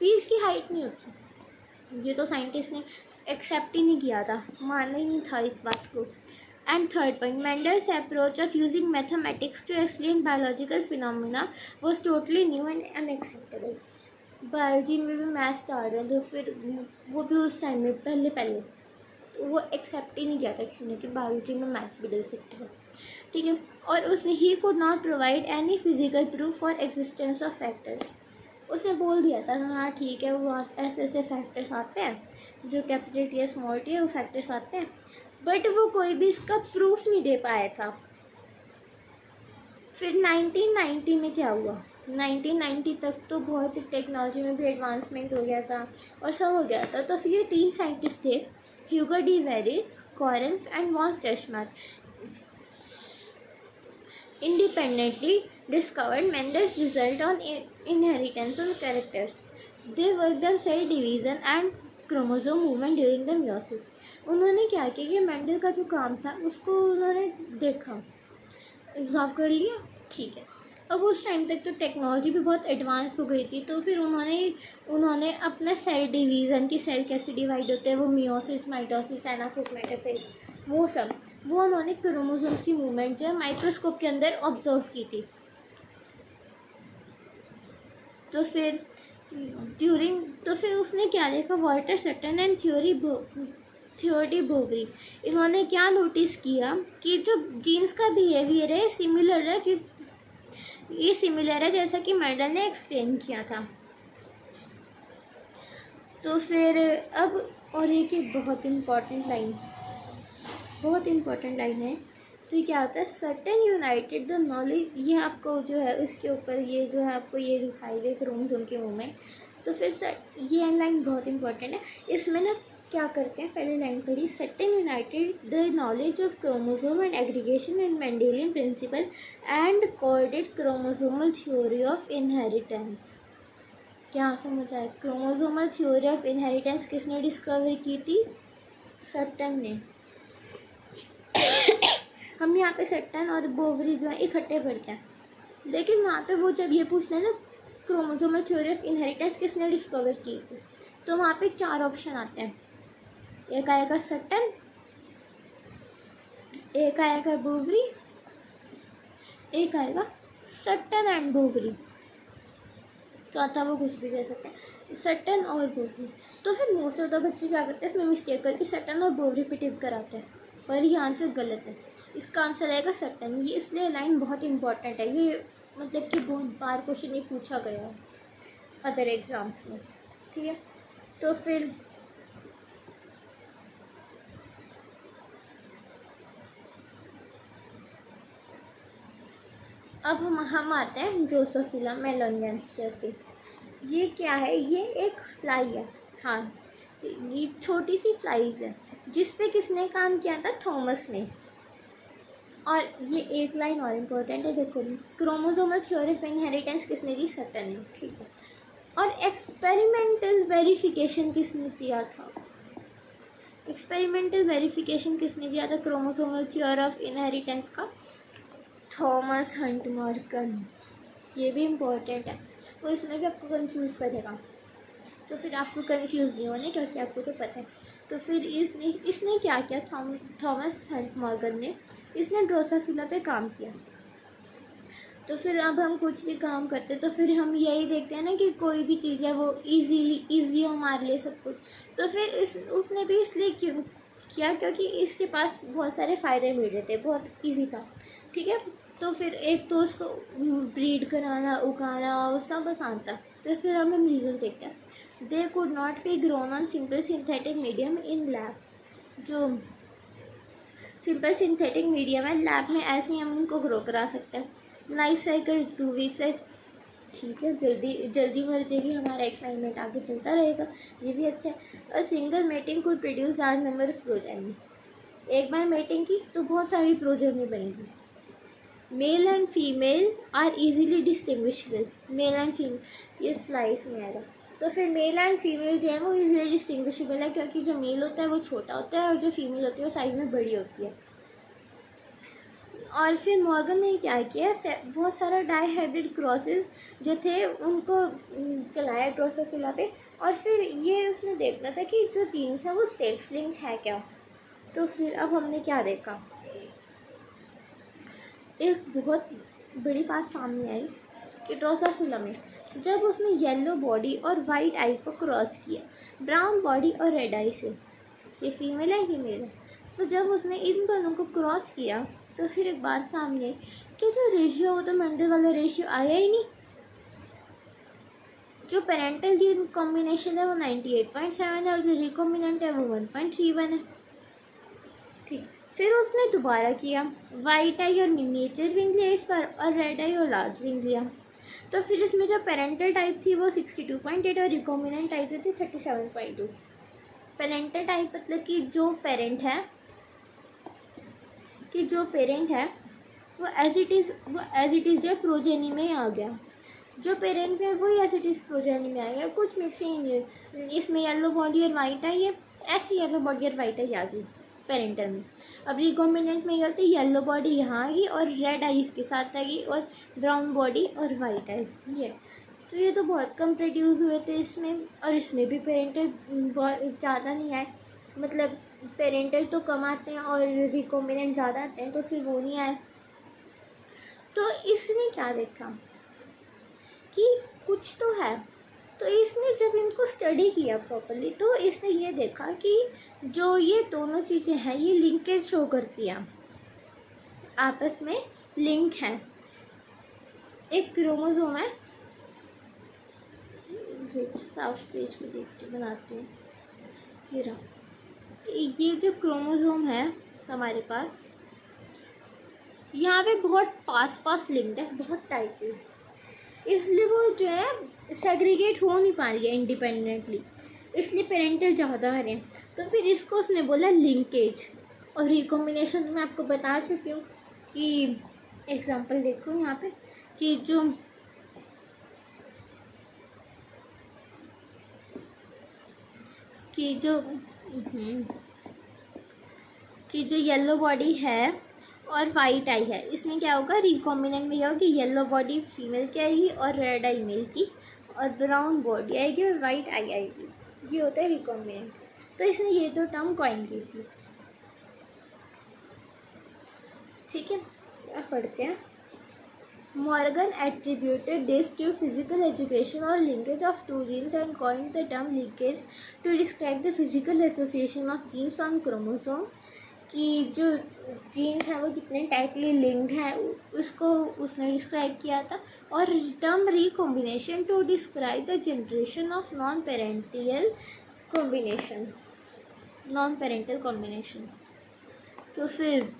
फिर इसकी हाइट नहीं होती। ये तो साइंटिस्ट ने एक्सेप्ट ही नहीं किया था, माना ही नहीं था इस बात को। And third point, Mendel's approach of using mathematics to explain biological phenomena was totally new and unacceptable. Biology में भी मैथ्स स्टार्ट है, तो फिर वो भी उस टाइम में पहले तो वो एक्सेप्ट ही नहीं किया था किसी कि बायोलॉजी में मैथ्स भी डल सकते हो, ठीक है। और उसने he could not provide any physical proof for existence of factors. उसने बोल दिया था हाँ ठीक है, वो ऐसे ऐसे फैक्टर्स आते हैं, जो कैपिटल टी या स्मॉल टी है वो फैक्टर्स आते हैं, बट वो कोई भी इसका प्रूफ नहीं दे पाया था। फिर 1990 में क्या हुआ, 1990 तक तो बहुत टेक्नोलॉजी में भी एडवांसमेंट हो गया था और सब हो गया था। तो फिर ये 3 साइंटिस्ट थे, Hugo de Vries, Correns and von Tschermak, independently discovered Mendel's result on inheritance of characters. They worked on cell division and chromosome movement during the meiosis. उन्होंने क्या किया कि मेंडल का जो काम था उसको उन्होंने देखा, ऑब्जर्व कर लिया, ठीक है। अब उस टाइम तक तो टेक्नोलॉजी भी बहुत एडवांस हो गई थी, तो फिर उन्होंने अपना सेल डिवीज़न की सेल कैसे डिवाइड होते हैं, वो मियोसिस, माइटोसिस, एनाफिस, मेटाफेज, वो उन्होंने क्रोमोसोम्स की मूवमेंट जो है माइक्रोस्कोप के अंदर ऑब्जर्व की थी। तो फिर उसने क्या देखा, वॉल्टर सटन एंड थ्योरी बोगरी, इन्होंने क्या नोटिस किया कि जो जीन्स का बिहेवियर है सिमिलर है, जैसा कि मेंडल ने एक्सप्लेन किया था। तो फिर अब और एक बहुत इम्पॉर्टेंट लाइन है। तो क्या होता है, सर्टेन यूनाइटेड द नॉलेज, ये आपको जो है इसके ऊपर ये जो है आपको ये दिखाई दे क्रोमोसोम के मूवमेंट। तो फिर ये लाइन बहुत इंपॉर्टेंट है। इसमें ना क्या करते हैं, पहले लाइन पढ़ी, certain united the knowledge of chromosome and aggregation and Mendelian principle and coded chromosomal theory of inheritance. क्या समझ आया? क्रोमोसोमल थ्योरी ऑफ इनहेरिटेंस किसने डिस्कवर की थी? सर्टन ने। हम यहाँ पे सर्टन और बोवरी जो है इकट्ठे पढ़ते हैं, लेकिन वहाँ पे वो जब ये पूछते हैं ना क्रोमोसोमल थ्योरी ऑफ इनहेरिटेंस किसने डिस्कवर की थी, तो वहाँ पे 4 ऑप्शन आते हैं। एक आएगा सर्टन, एक आएगा बोवरी, एक आएगा सर्टन एंड बोवरी, चौथा वो कुछ भी कह सकते हैं, सर्टन और बोवरी। तो फिर मोस्ट ऑफ द बच्चे क्या करते हैं, इसमें मिस्टेक करके सर्टन और बोवरी पे टिक कराते हैं, पर ये आंसर गलत है। इसका आंसर आएगा सर्टन। ये इसलिए लाइन बहुत इंपॉर्टेंट है, ये मतलब कि बहुत बार क्वेश्चन ये पूछा गया है अदर एग्जाम्स में, ठीक है। तो फिर अब हम आते हैं ड्रोसोफिला मेलनगेंस्टर पे। ये क्या है, ये एक फ्लाई है, हाँ ये छोटी सी फ्लाईज है जिस पे किसने काम किया था, थॉमस ने। और ये एक लाइन और इम्पोर्टेंट है, देखो क्रोमोसोमल थ्योरी ऑफ इनहेरिटेंस किसने दी, सर्टन ने, ठीक है। और एक्सपेरिमेंटल वेरिफिकेशन किसने किया था, एक्सपेरिमेंटल वेरिफिकेशन किसने किया था क्रोमोसोमल थ्योरी ऑफ इनहेरिटेंस का, थॉमस हंट मॉर्गन। ये भी इम्पोर्टेंट है, वो इसमें भी आपको कंफ्यूज करेगा, तो फिर आपको कंफ्यूज नहीं होने क्योंकि आपको तो पता है। तो फिर इसने क्या किया, थॉमस हंट मॉर्गन ने, इसने ड्रोसोफिला पे काम किया। तो फिर अब हम कुछ भी काम करते तो फिर हम यही देखते हैं ना कि कोई भी चीज़ है वो ईजी हमारे लिए सब कुछ। तो फिर उसने भी इसलिए क्यों किया, क्योंकि इसके पास बहुत सारे फ़ायदे मिल रहे थे, बहुत ईजी था, ठीक है। तो फिर एक तो उसको ब्रीड कराना, उगाना, वो सब आसान था। तो फिर हम रिजल्ट देखते हैं, they could not be grown on simple synthetic medium in lab. जो सिंपल सिंथेटिक मीडियम है, लैब में ऐसे ही हम उनको ग्रो करा सकते हैं। लाइफ साइकिल 2 वीक्स है, ठीक है, जल्दी मर जाएगी, हमारा एक्सपेरिमेंट आगे चलता रहेगा, ये भी अच्छा है। A single mating could produce large number of progeny. एक बार मेटिंग की तो बहुत सारी प्रोजेनी बनेगी। Male and female are easily distinguishable. Male and female, ये स्लाइस में आएगा। तो फिर मेल एंड फीमेल जो है वो इजीली डिस्टिंग्विशेबल है, क्योंकि जो मेल होता है वो छोटा होता है और जो फीमेल होती है वो साइज में बड़ी होती है। और फिर मॉर्गन ने क्या किया, बहुत सारा डाईहाइब्रिड क्रॉसेस जो थे उनको चलाया ड्रोसोफिला पे। और फिर ये उसने देखना था कि जो जीन्स है वो सेक्स लिंक्ड है क्या। तो फिर अब हमने क्या देखा, एक बहुत बड़ी बात सामने आई कि ड्रोसोफिला में जब उसने येलो बॉडी और वाइट आई को क्रॉस किया ब्राउन बॉडी और रेड आई से, ये फीमेल है कि मेल है, तो जब उसने इन दोनों को क्रॉस किया तो फिर एक बात सामने कि जो रेशियो वो तो मेंडल वाला रेशियो आया ही नहीं। जो पेरेंटल जीन कॉम्बिनेशन है वो 98.7 है और जो रिकॉम्बिनेंट है वो 1.31 है, ठीक। फिर उसने दोबारा किया, वाइट आई और मिनिएचर विंग लिया इस बार और रेड आई और लार्ज विंग लिया। तो फिर इसमें जो पेरेंटल टाइप थी वो 62.8 और रिकॉम्बिनेंट टाइप थी 37.2। पेरेंटल टाइप मतलब कि जो पेरेंट है वो एज इट इज़ जो प्रोजेनी में आ गया, जो पेरेंट है वही एज इट इज़ प्रोजेनी में आ गया, कुछ मिक्सिंग नहीं है। इसमें येलो बॉडी और वाइट आई है, ऐसी येलो बॉडी और वाइट आई आ गई पेरेंटल में। अब रिकॉम्बिनेंट में ये होती है येलो बॉडी यहाँ आ गई और रेड आई इसके साथ आ गई और ब्राउन बॉडी और वाइट आई ये। तो ये तो बहुत कम प्रोड्यूस हुए थे इसमें, और इसमें भी पेरेंटल बहुत ज़्यादा नहीं आए, मतलब पेरेंटल तो कम आते हैं और रिकॉम्बिनेंट ज़्यादा आते हैं, तो फिर वो नहीं आए। तो इसने क्या देखा कि कुछ तो है, तो इसने जब इनको स्टडी किया प्रॉपर्ली तो इसने ये देखा कि जो ये दोनों चीज़ें हैं ये लिंकेज शो करती हैं, आपस में लिंक हैं। एक क्रोमोसोम है, फिर साफ पेज पे देखते बनाते हैं। ये रहा, ये जो क्रोमोसोम है हमारे पास, यहाँ पे बहुत पास पास लिंक्ड है, बहुत टाइटली, इसलिए वो जो है सेग्रीगेट हो नहीं पा रही है इंडिपेंडेंटली, इसलिए पेरेंटल ज़्यादा आ रहे हैं। तो फिर इसको उसने बोला लिंकेज। और रिकॉम्बिनेशन मैं आपको बता चुकी हूँ कि एग्जांपल देखो यहाँ पे कि जो येलो बॉडी है और वाइट आई है, इसमें क्या होगा, रिकॉम्बिनेंट में क्या होगा कि येलो बॉडी फीमेल की आएगी और रेड आई मेल की, और ब्राउन बॉडी आएगी और वाइट आई आएगी। ये होता है रिकॉम्बिनेंट। तो इसने ये दो टर्म कॉइन की थी। ठीक है, क्या पढ़ते हैं। Morgan attributed this to physical education or linkage of two genes and coined the term linkage to describe the physical association of genes on chromosome, कि जो जीन्स हैं वो कितने टाइटली लिंक्ड हैं उसको उसने डिस्क्राइब किया था। और term recombination to describe the generation of non parental combination. तो फिर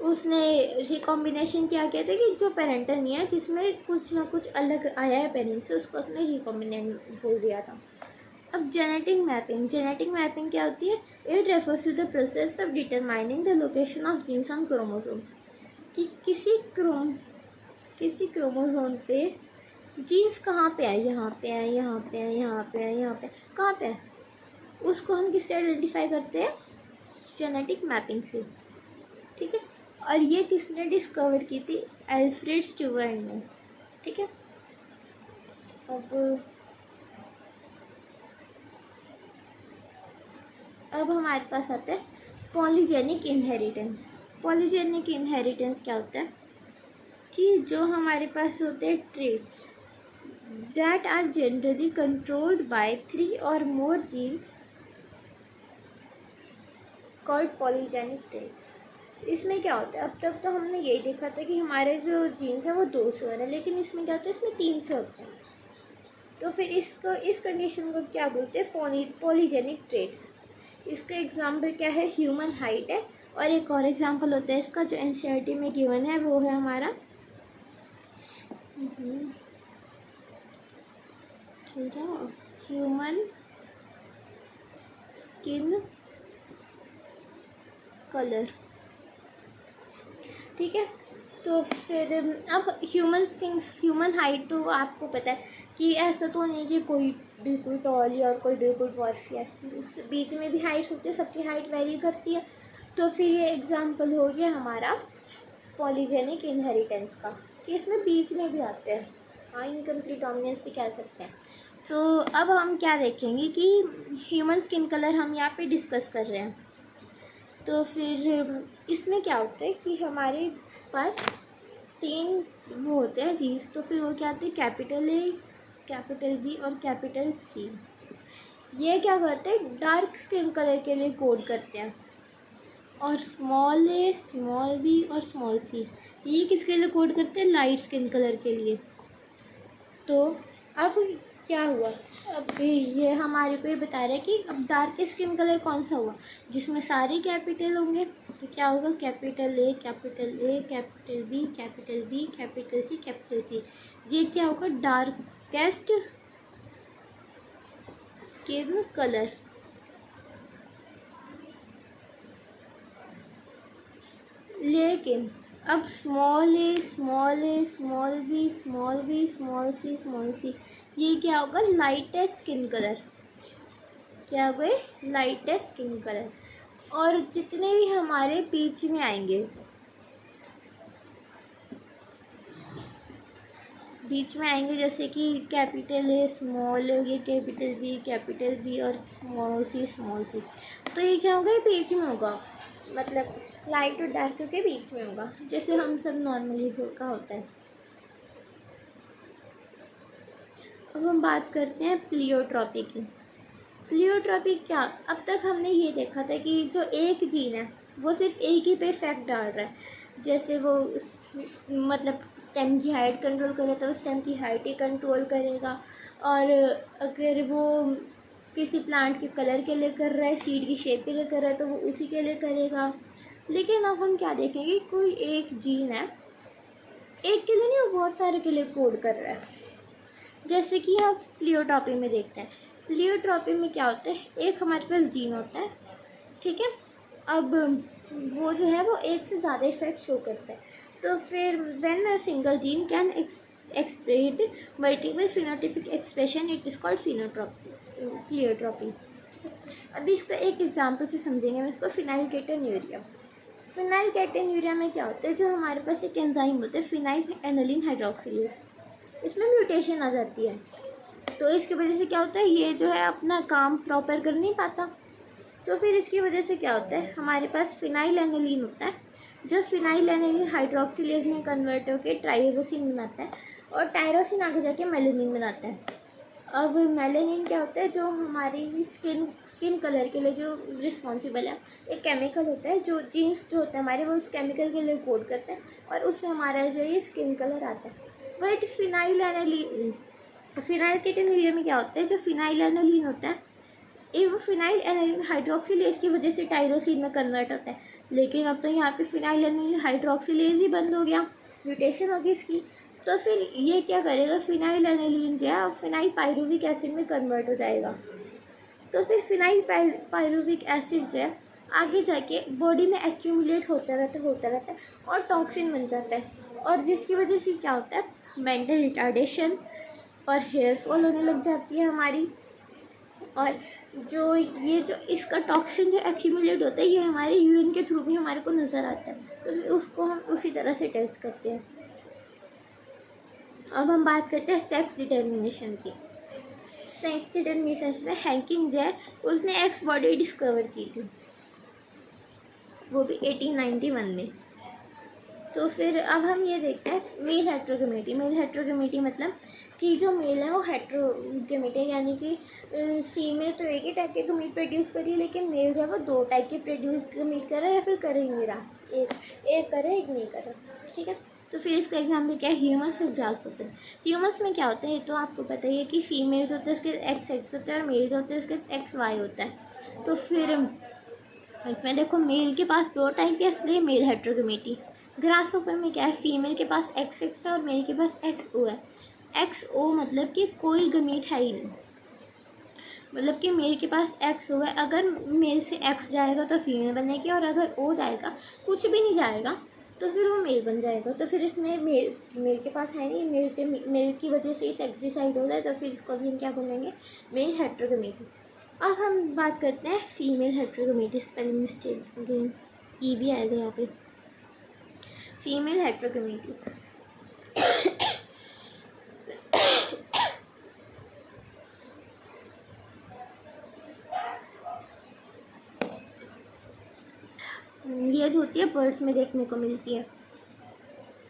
उसने रिकॉम्बिनेशन क्या किया था कि जो पेरेंटल नहीं है, जिसमें कुछ ना कुछ अलग आया है पेरेंट्स से, उसको उसने रिकॉम्बिनेंट बोल दिया था। अब जेनेटिक मैपिंग क्या होती है, it refers to the process of determining the location of genes on chromosome, कि किसी क्रोमोसोम पे जीन्स कहाँ पे है, यहाँ पे है, यहाँ पे है, यहाँ पे है, यहाँ पे, कहाँ पे है, उसको हम किससे आइडेंटिफाई करते हैं, जेनेटिक मैपिंग से। ठीक है, और ये किसने डिस्कवर की थी, एल्फ्रेड स्टुअर्ट ने। ठीक है, अब हमारे पास आता है पॉलीजेनिक इनहेरिटेंस। पॉलीजेनिक इनहेरिटेंस क्या होता है कि जो हमारे पास होते हैं traits that are generally controlled by 3 और more genes called polygenic traits. इसमें क्या होता है, अब तक तो हमने यही देखा था कि हमारे जो जीन्स हैं वो 2 से है, लेकिन इसमें क्या होता है, इसमें 3 से होते हैं। तो फिर इस कंडीशन को क्या बोलते हैं, पॉलीजेनिक ट्रेट्स। इसका एग्जाम्पल क्या है, ह्यूमन हाइट है। और एक और एग्जाम्पल होता है इसका जो एनसीईआरटी में गिवन है, वो है हमारा ह्यूमन स्किन कलर। ठीक है, तो फिर अब ह्यूमन हाइट तो आपको पता है कि ऐसा तो नहीं कि कोई बिल्कुल टॉल है और कोई बिल्कुल डॉर्फ है, बीच में भी हाइट होती है, सबकी हाइट वेरी करती है। तो फिर ये एग्जांपल हो गया हमारा पॉलीजेनिक इनहेरिटेंस का, कि इसमें बीच में भी आते हैं, हाँ इनकम्प्लीट डोमिनेंस भी कह सकते हैं। तो अब हम क्या देखेंगे कि ह्यूमन स्किन कलर हम यहाँ पे डिस्कस कर रहे हैं। तो फिर इसमें क्या होता है कि हमारे पास 3 वो होते हैं जीन्स। तो फिर वो क्या होते हैं, कैपिटल ए, कैपिटल बी और कैपिटल सी। ये क्या करते हैं, डार्क स्किन कलर के लिए कोड करते हैं। और स्मॉल ए, स्मॉल बी और स्मॉल सी ये किसके लिए कोड करते हैं, लाइट स्किन कलर के लिए। तो अब क्या हुआ, अब ये हमारे को ये बता रहा है कि अब डार्क स्किन कलर कौन सा हुआ, जिसमें सारे कैपिटल होंगे। तो क्या होगा, capital A, capital A, capital B, capital B, capital C, capital C. ये क्या होगा, डार्केस्ट स्किन कलर। लेकिन अब small a, small a, small b, small b, small c, small c, ये क्या होगा, लाइटेस्ट स्किन कलर। क्या होगा, लाइटेस्ट स्किन कलर। और जितने भी हमारे बीच में आएंगे, जैसे कि कैपिटल ए, स्मॉल ए, ये कैपिटल बी और स्मॉल सी, तो ये क्या होगा, ये बीच में होगा, मतलब लाइट और डार्क के बीच में होगा, जैसे हम सब नॉर्मली का होता है। अब हम बात करते हैं प्लियोट्रॉपी की। प्लियोट्रॉपी क्या, अब तक हमने ये देखा था कि जो एक जीन है वो सिर्फ एक ही पे इफेक्ट डाल रहा है, जैसे वो मतलब स्टेम की हाइट कंट्रोल कर रहा था, वो स्टेम की हाइट ही कंट्रोल करेगा। और अगर वो किसी प्लांट के कलर के लिए कर रहा है, सीड की शेप के लिए कर रहा है, तो वो उसी के लिए करेगा। लेकिन अब हम क्या देखेंगे, कोई एक जीन है, एक के लिए नहीं, वो बहुत सारे के लिए कोड कर रहा है। जैसे कि आप प्लियोट्रॉपी में देखते हैं, प्लियोट्रॉपी में क्या होता है, एक हमारे पास जीन होता है, ठीक है। अब वो जो है वो एक से ज़्यादा इफेक्ट शो करता है। तो फिर when a single gene can express multiple phenotypic expression, it is called pleiotropy. अभी इसका एक एग्जांपल से समझेंगे हम इसको, फिनाइलकेटोन्यूरिया। फिनाइलकेटोन्यूरिया में क्या होता है, जो हमारे पास एक एंजाइम होता है फिनाइल एनालिन हाइड्रोक्सिलेज, इसमें म्यूटेशन आ जाती है। तो इसकी वजह से क्या होता है, ये जो है अपना काम प्रॉपर कर नहीं पाता। तो फिर इसकी वजह से क्या होता है, हमारे पास फिनाइल एनालिन होता है, जो फिनाइल एनालिन हाइड्रोक्सिलेज में कन्वर्ट होकर टायरोसिन बनाता है, और टायरोसिन आगे जाके मेलानिन बनाता है। अब मेलानिन क्या होता है, जो हमारी स्किन कलर के लिए जो रिस्पॉन्सिबल है, एक केमिकल होता है, जो जीन्स जो होता है हमारे, वो उस केमिकल के लिए कोड करते हैं, और उससे हमारा जो ये स्किन कलर आता है। बट फिनाइलकेटोन्यूरिया में क्या होता है, जो फिनाइल एनालिन होता है, ये वो फिनाइल एनालिन हाइड्रोक्सिलेज की वजह से टायरोसिन में कन्वर्ट होता है। लेकिन अब तो यहाँ पे फिनाइल एनालिन हाइड्रोक्सिलेज ही बंद हो गया, म्यूटेशन हो गई इसकी। तो फिर ये क्या करेगा, फिनाइल एनालिन जो है फिनाइल पायरुविक एसिड में कन्वर्ट हो जाएगा। तो फिर फिनाइल पायरुविक एसिड जो है आगे जाके बॉडी में एक्यूमुलेट होता रहता है और टॉक्सिन बन जाता है, और जिसकी वजह से क्या होता है, मेंटल रिटार्डेशन और हेयर फॉल होने लग जाती है हमारी। और जो इसका टॉक्सिन जो एक्यूमुलेट होता है, ये हमारे यूरिन के थ्रू भी हमारे को नज़र आता है। तो फिर उसको हम उसी तरह से टेस्ट करते हैं। अब हम बात करते हैं सेक्स डिटर्मिनेशन की। सेक्स डिटर्मिनेशन में हैंकिंग जो है, उसने एक्स बॉडी डिस्कवर की थी, वो भी 1891 में। तो फिर अब हम ये देखते हैं मेल हेट्रोगेमेटी। मेल हेट्रोगेमेटी मतलब कि जो मेल है वो हेट्रोगेमेटी है, यानी कि फीमेल तो एक ही टाइप के गमीट प्रोड्यूस कर रही है, लेकिन मेल जो है वो दो टाइप के गमीट कर रहा है, या फिर कर ही नहीं रहा, एक कर रहा है, एक नहीं कर रहा, ठीक है। तो फिर इसका एग्जाम्पल क्या है, ह्यूमस और ग्रास होते हैं। ह्यूमस में क्या होता है, ये तो आपको पता ही है कि फीमेल जो होता है इसके एक्स होता है, और मेल जो होता है इसके एक्स वाई होता है। तो फिर इसमें देखो, मेल के पास दो टाइप है, इसलिए मेल हेट्रोगेमेटी। ग्रास ऊपर में क्या है, फीमेल के पास एक्स है और मेल के पास एक्स ओ है। एक्स ओ मतलब कि कोई गमीट है ही नहीं, मतलब कि मेल के पास एक्स ओ है, अगर मेल से एक्स जाएगा तो फीमेल बनेगी, और अगर ओ जाएगा, कुछ भी नहीं जाएगा, तो फिर वो मेल बन जाएगा। तो फिर इसमें मेल के पास है नहीं, मेल की वजह से इस एक्स डिसाइड हो जाए, तो फिर इसको भी हम क्या बोलेंगे, मेल हेट्रोगेमेटी। अब हम बात करते हैं फीमेल हेट्रोगेमेटी। स्पेलिंग मिस्टेक अगेन, ई भी आएगा यहाँ पे। फीमेल हेट्रोगेमेटी ये जो होती है बर्ड्स में देखने को मिलती है।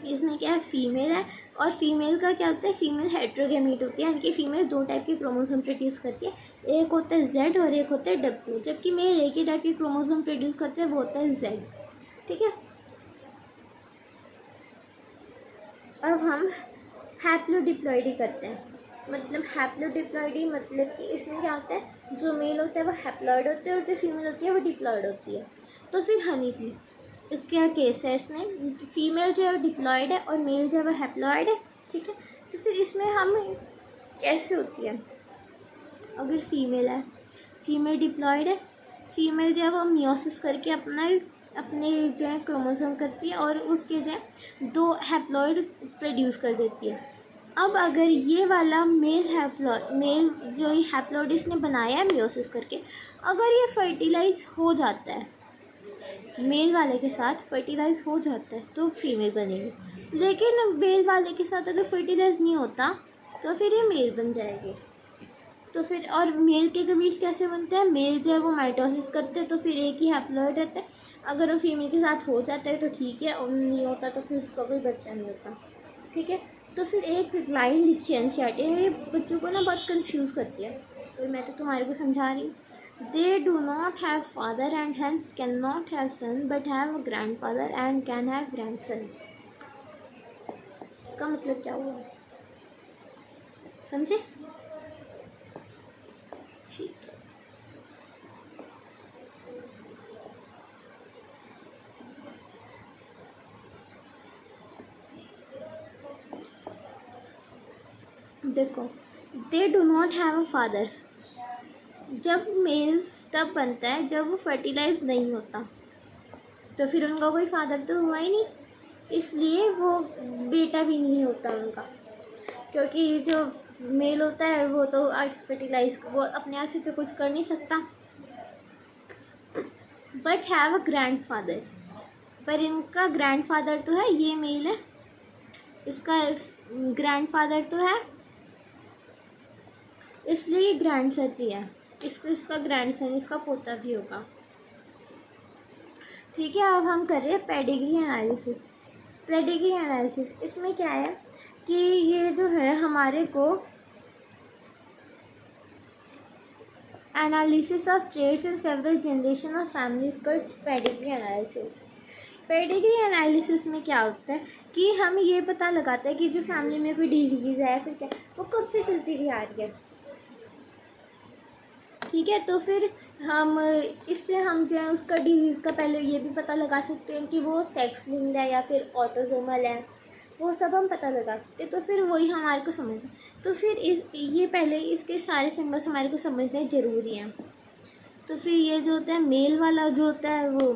इसमें क्या है, फीमेल है, और फीमेल का क्या होता है, फीमेल हेट्रोगेमेट होती है, यानी कि फीमेल दो टाइप के क्रोमोसोम प्रोड्यूस करती है, एक होता है जेड और एक होता है डब्ल्यू, जबकि मेल एक ही टाइप के क्रोमोसोम प्रोड्यूस करते हैं, वो होता है जेड, ठीक है। अब हम हैप्लोडिप्लॉइडी करते हैं। मतलब हैप्लोडिप्लॉइडी मतलब कि इसमें क्या होता है, जो मेल होता है वो हैप्लॉइड होता है, और जो फीमेल होती है वो डिप्लॉइड होती है। तो फिर हनी बी क्या केस है, इसमें फीमेल जो है डिप्लॉइड है और मेल जो है वो हैप्लॉइड है, ठीक है। तो फिर इसमें हम कैसे होती है, अगर फीमेल है, फीमेल डिप्लॉइड है, फीमेल जो है वो मियोसिस करके अपने जो है क्रोमोसोम करती है, और उसके जो है दो हैप्लॉइड प्रोड्यूस कर देती है। अब अगर ये वाला मेल जो ये हैप्लॉइड इसने बनाया है मियोसिस करके, अगर ये फर्टिलाइज हो जाता है, मेल वाले के साथ फर्टिलाइज हो जाता है, तो फीमेल बनेगी। लेकिन मेल वाले के साथ अगर फर्टिलाइज नहीं होता, तो फिर ये मेल बन जाएगी। तो फिर और मेल के गमीट्स कैसे बनते हैं, मेल जो है वो माइटोसिस करते हैं, तो फिर एक ही हैप्लॉइड रहता है। अगर वो फीमेल के साथ हो जाता है तो ठीक है, और नहीं होता तो फिर उसका कोई बच्चा नहीं होता, ठीक है। तो फिर एक लाइन लिखी एनसीईआरटी में, ये बच्चों को ना बहुत कंफ्यूज करती है, और मैं तो तुम्हारे को समझा रही हूँ। They do not have father and hence cannot have son, but have a grandfather and can have grandson. इसका मतलब क्या हुआ, समझे? देखो, they do not have a father. जब मेल तब बनता है जब वो फर्टिलाइज नहीं होता, तो फिर उनका कोई फादर तो हुआ ही नहीं, इसलिए वो बेटा भी नहीं होता उनका, क्योंकि जो मेल होता है वो तो फर्टिलाइज वो अपने आप से तो कुछ कर नहीं सकता। But have a grand father, पर इनका ग्रैंड फादर तो है, ये मेल है, इसका ग्रैंड फादर तो है, इसलिए ग्रैंड सन भी है, इसका ग्रैंड सन, इसका पोता भी होगा। ठीक है, अब हम कर रहे हैं पेडिग्री एनालिसिस। पेडिग्री एनालिसिस इसमें क्या है कि ये जो है हमारे को analysis of traits in several generation of families का पेडिग्री एनालिसिस। पेडिग्री एनालिसिस में क्या होता है कि हम ये पता लगाते हैं कि जो फैमिली में कोई डिजीज़ है फिर क्या वो कब से चलती हुई आ रही है। ठीक है, तो फिर हम इससे हम जो है उसका डिजीज़ का पहले ये भी पता लगा सकते हैं कि वो सेक्स लिंक्ड है या फिर ऑटोसोमल है, वो सब हम पता लगा सकते हैं। तो फिर वही हमारे को समझना, तो फिर ये पहले इसके सारे सिम्बल्स हमारे को समझने ज़रूरी हैं। तो फिर ये जो होता है मेल वाला जो होता है वो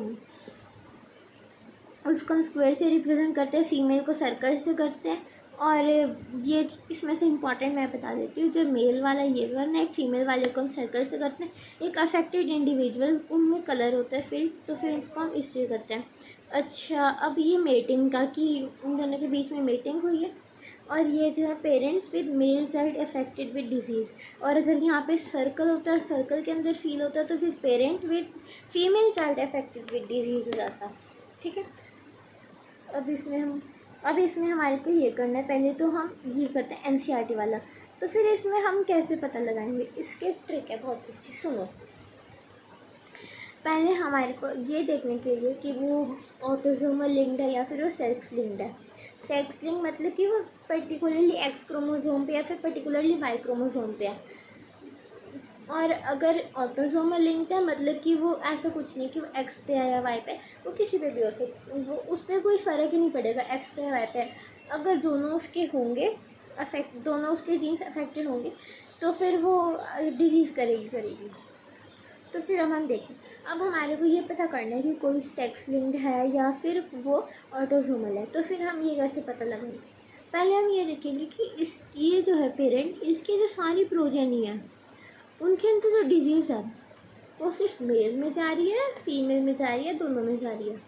उसको हम स्क्वायर से रिप्रेजेंट करते हैं, फीमेल को सर्कल से करते हैं। और ये इसमें से इम्पॉर्टेंट मैं बता देती हूँ, जो मेल वाला ये करना है, एक फीमेल वाले को हम सर्कल से करते हैं। एक अफेक्टेड इंडिविजुअल उनमें कलर होता है फिर, तो फिर इसको हम इससे करते हैं। अच्छा, अब ये मेटिंग का कि उन दोनों के बीच में मेटिंग हुई है, और ये जो है parents with male child affected with disease. और अगर यहाँ पे सर्कल होता है, सर्कल के अंदर फील होता है, तो फिर parent with female child affected with disease हो जाता है। ठीक है, अब इसमें हमारे को ये करना है, पहले तो हम ये करते हैं एनसीईआरटी वाला। तो फिर इसमें हम कैसे पता लगाएंगे, इसके ट्रिक है बहुत अच्छी, सुनो। पहले हमारे को ये देखने के लिए कि वो ऑटोसोमल लिंक्ड है या फिर वो सेक्स लिंक्ड है। सेक्स लिंक मतलब कि वो पर्टिकुलरली एक्स क्रोमोसोम पे या फिर पर्टिकुलरली वाई क्रोमोसोम पे है। और अगर ऑटोसोमल लिंक्ड है मतलब कि वो ऐसा कुछ नहीं कि वो एक्स पे है या वाई पे, वो किसी पे भी हो सकता, वो उस पर कोई फ़र्क ही नहीं पड़ेगा एक्स पे या वाई पे। अगर दोनों उसके होंगे दोनों उसके जीन्स अफेक्टेड होंगे तो फिर वो डिजीज़ करेगी। तो फिर हम देखें, अब हमारे को ये पता करना है कि कोई सेक्स लिंक्ड है या फिर वो ऑटोसोमल है। तो फिर हम ये कैसे पता लगाएंगे, पहले हम ये देखेंगे कि ये जो है पेरेंट, इसकी जो सारी प्रोजेनी है उनके अंदर जो डिजीज़ है वो सिर्फ मेल में जा रही है, फीमेल में जा रही है, दोनों में जा रही है।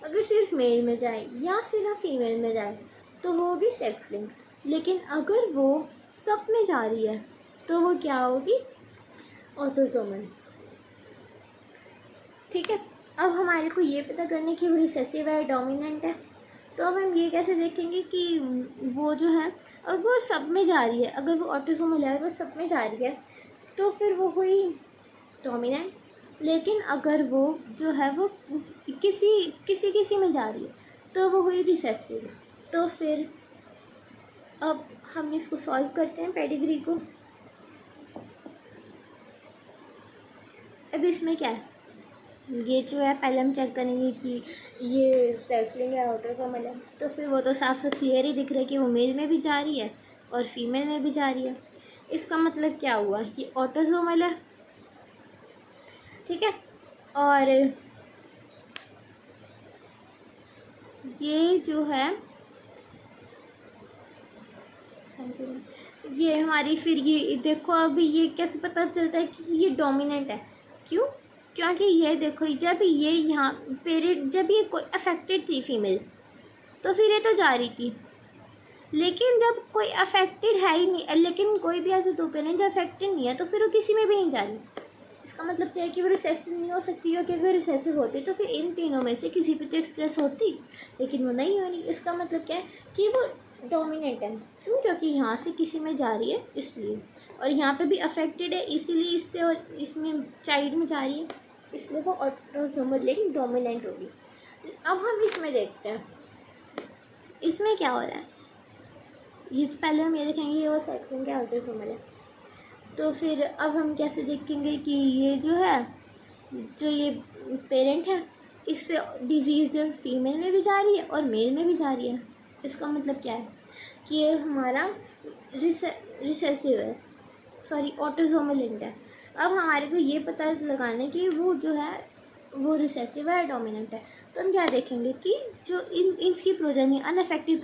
अगर सिर्फ मेल में जाए या सिर्फ फीमेल में जाए तो वो होगी सेक्स लिंक, लेकिन अगर वो सब में जा रही है तो वो क्या होगी, ऑटोसोमल। ठीक है, अब हमारे को ये पता करने की वो रिसेसिव है डोमिनेंट है। तो अब हम ये कैसे देखेंगे कि वो जो है अगर वो सब में जा रही है, अगर वो ऑटोसोमल है वो सब में जा रही है तो फिर वो हुई डोमिनेंट। लेकिन अगर वो जो है वो किसी में जा रही है तो वो हुई रिसेसिव। तो फिर अब हम इसको सॉल्व करते हैं पेडिग्री को। अब इसमें क्या है, ये जो है पहले हम चेक करेंगे कि ये सेक्स लिंक है ऑटोसोमल है। तो फिर वो तो साफ साफ क्लियर ही दिख रहा है कि वो मेल में भी जा रही है और फीमेल में भी जा रही है। इसका मतलब क्या हुआ, ये ऑटोसोमल है। ठीक है, और ये जो है ये हमारी फिर ये देखो, अभी ये कैसे पता चलता है कि ये डोमिनेंट है, क्यों, क्योंकि ये देखो जब ये यहाँ पेरेंट, जब ये कोई अफेक्टेड थी फीमेल तो फिर ये तो जा रही थी, लेकिन जब कोई अफेक्टेड है ही नहीं, लेकिन कोई भी ऐसे दो पेरेंट अफेक्टेड नहीं है तो फिर वो किसी में भी नहीं जा रही। इसका मतलब क्या है कि वो रिसेसिव नहीं हो सकती, क्योंकि अगर रिसेसिव होती तो फिर इन तीनों में से किसी पे तो एक्सप्रेस होती, लेकिन वो नहीं हो रही। इसका मतलब क्या है कि वो डोमिनेंट है, क्यों, क्योंकि यहाँ से किसी में जा रही है इसलिए, और यहाँ पे भी अफेक्टेड है इसीलिए इससे और इसमें चाइल्ड में जा रही है, इसलिए वो ऑटोसोमल लिंक डोमिनेंट होगी। अब हम इसमें देखते हैं इसमें क्या हो रहा है। ये पहले हम ये देखेंगे ये वो सेक्स लिंक है ऑटोसोमल है। तो फिर अब हम कैसे देखेंगे कि ये जो है जो ये पेरेंट है इससे डिजीज़ जो फीमेल में भी जा रही है और मेल में भी जा रही है। इसका मतलब क्या है कि ये हमारा रिसेसिव है, सॉरी ऑटोसोमल लिंक्ड है। अब हमारे को ये पता लगाना है कि वो जो है वो रिसेसिव है या डोमिनेंट है। तो हम क्या देखेंगे कि जो इसकी प्रोजेनी अनअफेक्टेड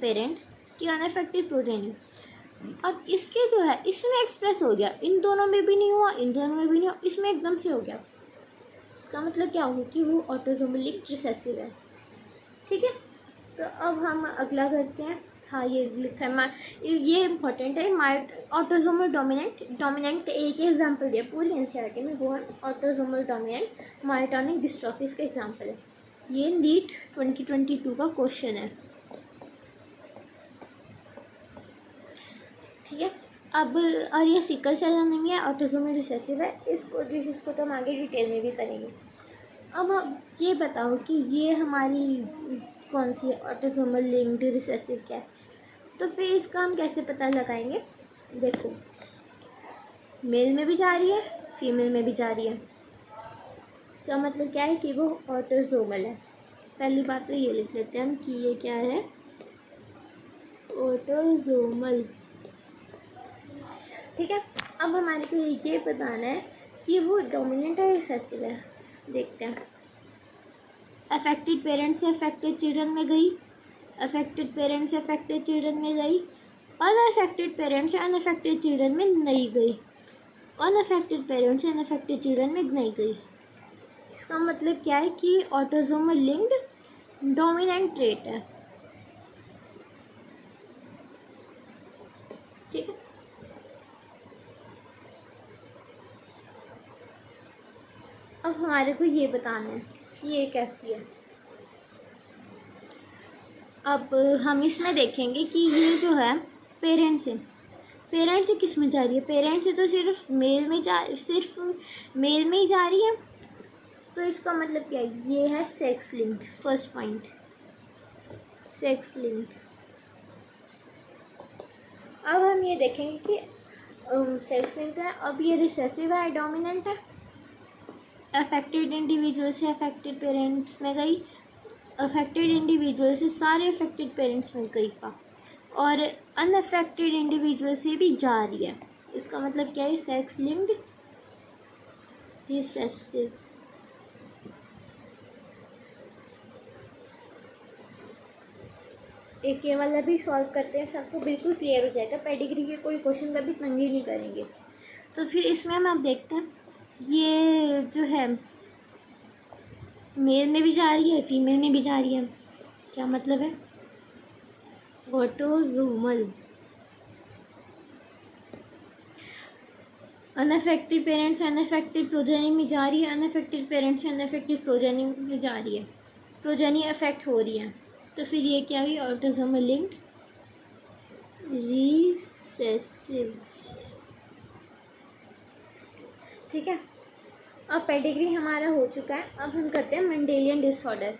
पेरेंट की अनअफेक्टेड प्रोजेनी, अब इसके जो है इसमें एक्सप्रेस हो गया, इन दोनों में भी नहीं हुआ, इन दोनों में भी नहीं हुआ, इसमें एकदम से हो गया। इसका मतलब क्या हुआ कि वो ऑटोसोमली रिसेसिव है। ठीक है, तो अब हम अगला करते हैं। हाँ, ये लिखा है, ये इम्पोर्टेंट है। ऑटोसोमल डोमिनेंट एक एग्जांपल दिया पूरी एनसीईआरटी में, वो है ऑटोसोमल डोमिनेंट मायोटॉनिक डिस्ट्रॉफीज का एग्जांपल है। ये नीट 2022 का क्वेश्चन है। ठीक है, अब और ये sickle cell anaemia autosomal recessive है। इसको डिसीज को तो हम आगे डिटेल में भी करेंगे। अब हम ये बताओ कि ये हमारी कौन सी ऑटोसोमल लिंक्ड रिसेसिव क्या है। तो फिर इसका हम कैसे पता लगाएंगे। देखो, मेल में भी जा रही है, फीमेल में भी जा रही है, इसका मतलब क्या है कि वो ऑटोसोमल है। पहली बात तो ये लिख लेते हैं हम कि ये क्या है, ऑटोसोमल। ठीक है, अब हमारे को ये बताना है कि वो डोमिनेंट है रिसेसिव है। देखते हैं, अफेक्टेड पेरेंट्स से अफेक्टेड चिल्ड्रन में गई, अफेक्टेड पेरेंट्स से अफेक्टेड चिल्ड्रन में गई, अनअफेक्टेड पेरेंट्स से अनअफेक्टेड चिल्ड्रन में नहीं गई, अनअफेक्टेड पेरेंट्स से अनअफेक्टेड चिल्ड्रन में नहीं गई। इसका मतलब क्या है कि ऑटोसोमल लिंक्ड डोमिनेंट ट्रेट है। ठीक है, अब हमारे को ये बताना है कि ये कैसी है। अब हम इसमें देखेंगे कि ये जो है पेरेंट्स से किस में जा रही है। पेरेंट्स से तो सिर्फ मेल में ही जा रही है। तो इसका मतलब क्या है, ये है sex linked. First point, sex linked. अब हम ये देखेंगे कि सेक्स लिंक्ड है। अब ये रिसेसिव है, डोमिनेंट है। अफेक्टेड इंडिविजुअल से अफेक्टेड पेरेंट्स में गई, अफेक्टेड इंडिविजुअल से सारे अफेक्टेड पेरेंट्स में गई का, और अनअफेक्टेड इंडिविजुअल से भी जा रही है। इसका मतलब क्या है, सेक्स लिंक्ड रिसेसिव। एक ये वाला भी सॉल्व करते हैं, सबको बिल्कुल क्लियर हो जाएगा। पेडिग्री के कोई क्वेश्चन का भी तंगी नहीं करेंगे। तो फिर इसमें हम आप देखते हैं, ये जो है मेल में भी जा रही है, फीमेल में भी जा रही है। क्या मतलब है, autosomal. Unaffected parents unaffected progeny में जा रही है, अनअफेक्टेड पेरेंट्स अनअफेक्टेड प्रोजेनी में जा रही है, प्रोजेनी अफेक्ट हो रही है। तो फिर ये क्या हुई, ऑटोसोमल लिंक्ड रिसेसिव। ठीक है, अब पेडिग्री हमारा हो चुका है। अब हम करते हैं मेंडेलियन डिसऑर्डर।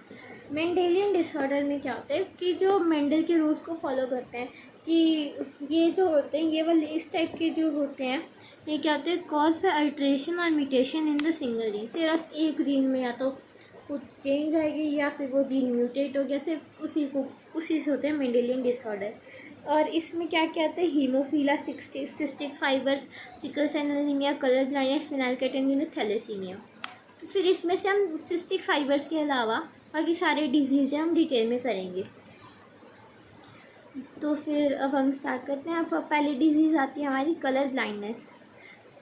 मेंडेलियन डिसऑर्डर में क्या होता है कि जो मेंडल के रूल्स को फॉलो करते हैं, कि ये जो होते हैं, ये वाले इस टाइप के जो होते हैं, ये क्या होते हैं, कॉज फॉर अल्ट्रेशन और mutation in the single gene. सिर्फ एक जीन में या तो कुछ चेंज आएगी या फिर वो जीन म्यूटेट हो गया, सिर्फ उसी से होते हैं मेंडेलियन डिसऑर्डर। और इसमें क्या क्या आता है, haemophilia, cystic fibres, sickle cell anaemia, colour blindness, phenylketonuria, thalassaemia. तो फिर इसमें से हम सिस्टिक फाइबर्स के अलावा बाकी सारे डिजीज हम डिटेल में करेंगे। तो फिर अब हम स्टार्ट करते हैं। अब पहली डिजीज़ आती है हमारी कलर ब्लाइंडनेस।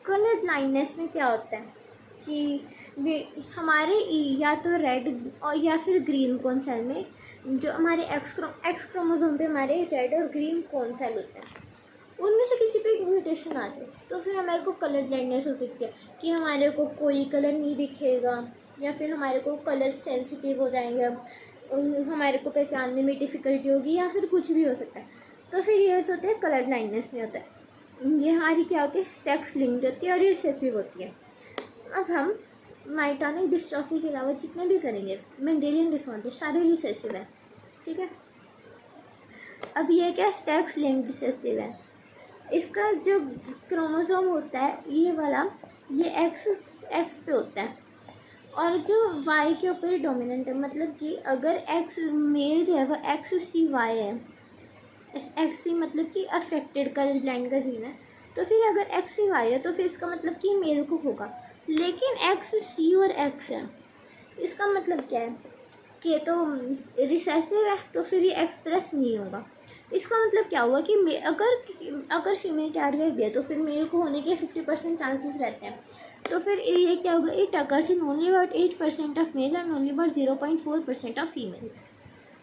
कलर ब्लाइंडनेस में क्या होता है कि हमारे या तो रेड और या फिर ग्रीन कौन सेल में, जो हमारे एक्स क्रोमोसोम पे हमारे रेड और ग्रीन कौन सेल होते हैं, उनमें से किसी पे म्यूटेशन आ जाए तो फिर हमारे को कलर ब्लाइंडनेस हो सकती है कि हमारे को कोई कलर नहीं दिखेगा, या फिर हमारे को कलर सेंसिटिव हो जाएंगे, हमारे को पहचानने में डिफ़िकल्टी होगी, या फिर कुछ भी हो सकता है। तो फिर ये होता है कलर ब्लाइंडनेस में होता है। ये हमारी क्या होती है, सेक्स लिंक्ड होती है और रिसेसिव होती है। अब हम मायोटॉनिक डिस्ट्रॉफी के अलावा जितने भी करेंगे, मेंडेलियन डिसऑर्डर सारे रिसेसिव है। ठीक है, अब ये क्या, सेक्स लिंक्ड रिसेसिव है। इसका जो क्रोमोसोम होता है ये वाला, ये एक्स पे होता है, और जो वाई के ऊपर डोमिनेंट है। मतलब कि अगर एक्स मेल जो है वो XCY है, XC मतलब कि अफेक्टेड, कलर ब्लाइंड का जीन है। तो फिर अगर XY है तो फिर इसका मतलब कि मेल को होगा। लेकिन XC और X है, इसका मतलब क्या है कि तो रिसेसिव है, तो फिर ये एक्सप्रेस नहीं होगा। इसका मतलब क्या हुआ कि अगर फीमेल कैरियर भी है तो फिर मेल को होने के 50% चांसेस रहते हैं। तो फिर ये क्या होगा, it occurs in only about 8% of male and only about 0.4% of females.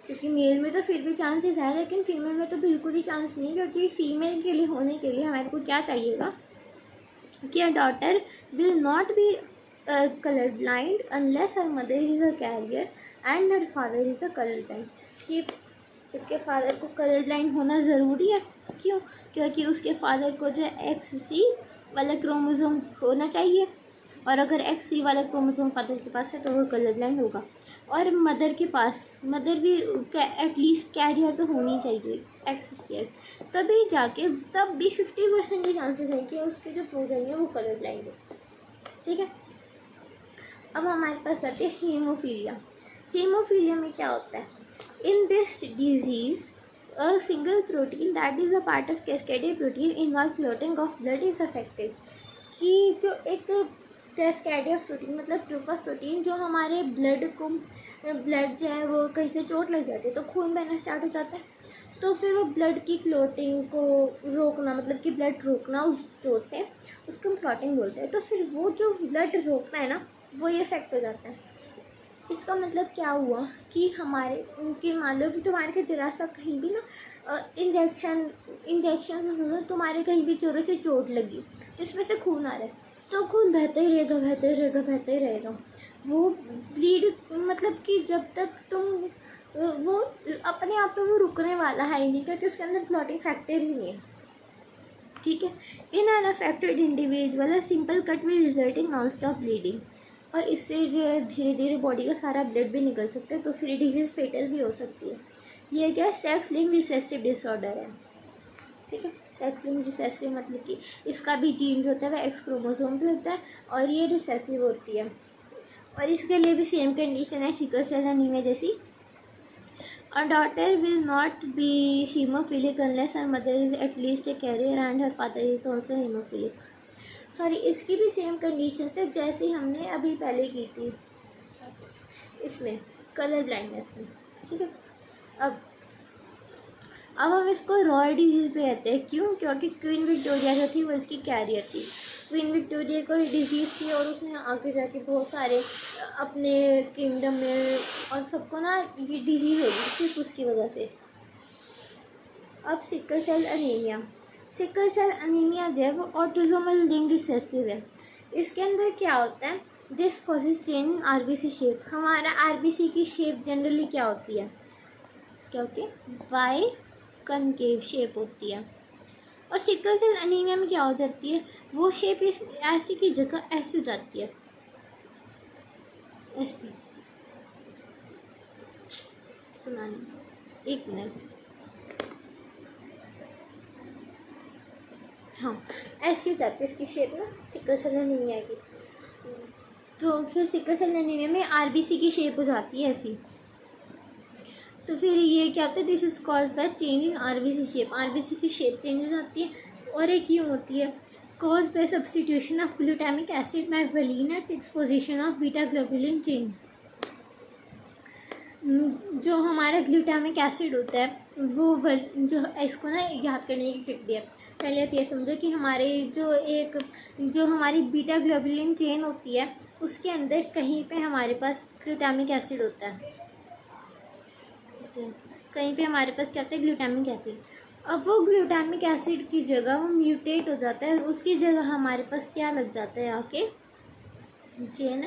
क्योंकि मेल में तो फिर भी चांसेस है, लेकिन फीमेल में तो बिल्कुल ही चांस नहीं, क्योंकि फीमेल के लिए होने के लिए हमारे को क्या चाहिएगा कि a daughter will not be colour blind unless her mother is a carrier and her father is a colour blind. कि उसके फादर को कलर ब्लाइंड होना ज़रूरी है। क्यों? क्योंकि उसके फादर को जो XC वाला क्रोमोसोम होना चाहिए, और अगर XC वाला क्रोमोसोम फादर के पास है तो वो कलर ब्लाइंड होगा। और मदर के पास, मदर भी एटलीस्ट कैरियर तो होनी चाहिए XC, तभी जाके तब भी 50% के चांसेस हैं कि उसके जो प्रोजन है वो कलर ब्लाइंड हो। ठीक है, अब हमारे पास आते हैं हीमोफीलिया। हीमोफीलिया में क्या होता है? In this disease a single protein that is a part of cascade protein involved clotting of blood is affected। कि जो एक कैस्केडिया प्रोटीन मतलब ग्रुप ऑफ प्रोटीन जो हमारे ब्लड जो है वो कहीं से चोट लग जाती है तो खून बहना स्टार्ट हो जाता है। तो फिर वो ब्लड की क्लोटिंग को रोकना, मतलब कि ब्लड रोकना उस चोट से, उसको हम क्लॉटिंग बोलते हैं। तो फिर वो जो ब्लड रोकना है ना, वो ये इफेक्ट हो जाता है। इसका मतलब क्या हुआ कि हमारे उनके मान लो कि तुम्हारे के जरा सा कहीं भी ना इंजेक्शन तुम्हारे कहीं भी जोरों से चोट लगी जिसमें से खून आ रहा है, तो खून बहता ही रहेगा। वो ब्लीड मतलब कि जब तक तुम वो अपने आप तो वो रुकने वाला है ही नहीं, क्योंकि उसके अंदर क्लॉटिंग फैक्टर ही नहीं है। ठीक है, in an affected individual simple cut will result in non stop bleeding, और इससे जो है धीरे धीरे बॉडी का सारा ब्लड भी निकल सकता है, तो फिर डिजीज फेटल भी हो सकती है। ये क्या सेक्स लिंक रिसेसिव डिसऑर्डर है। ठीक है, सेक्स लिंक रिसेसिव मतलब कि इसका भी जीन जो होता है वह एक्स क्रोमोसोम भी होता है और ये रिसेसिव होती है। और इसके लिए भी सेम कंडीशन है सिकल सेल एनीमिया जैसी। A daughter will not be hemophilic unless her mother is at least a carrier and her father is also hemophilic। Sorry, इसकी भी सेम कंडीशन है जैसी हमने अभी पहले की थी इसमें कलर ब्लाइंडनेस में। ठीक है, अब हम इसको रॉयल डिजीज पे कहते हैं। क्यों? क्योंकि क्वीन विक्टोरिया जो थी वो इसकी कैरियर थी। क्वीन विक्टोरिया को डिजीज़ थी और उसने आगे जाके बहुत सारे अपने किंगडम में और सबको ना ये डिजीज़ हो गई सिर्फ उसकी वजह से। अब sickle cell anaemia. Sickle cell anaemia जो है वो ऑटोसोमल लिंक्ड रिसेसिव है। इसके अंदर क्या होता है? This causes change in RBC shape. हमारा आरबीसी की शेप जनरली क्या होती है? क्या होती है? वाई कनकेव शेप होती है। और सिकल सेल अनीमिया में क्या हो जाती है? वो शेप ऐसी की जगह ऐसी हो जाती है, ऐसी। एक मिनट, हाँ, ऐसी हो जाती है इसकी शेप ना सिकल सेल एनीमिया की। तो फिर सिकल सेल एनीमिया में आरबीसी की शेप हो जाती है ऐसी। तो फिर ये क्या होता है? This is called by change in RBC shape. RBC की शेप चेंज हो जाती है। और एक ये होती है cause by substitution of glutamic acid by valine at exposition of beta globulin chain. जो हमारा ग्लूटामिक एसिड होता है वो जो इसको ना याद करने की ट्रिक भी है। पहले आप ये समझो कि जो हमारी बीटा ग्लोबुलिन चेन होती है उसके अंदर कहीं पे हमारे पास ग्लूटामिक एसिड होता है। कहीं पे हमारे पास क्या होता है? Glutamic acid. अब वो ग्लूटामिक एसिड की जगह वो म्यूटेट हो जाता है और उसकी जगह हमारे पास क्या लग जाता है? आके चेन,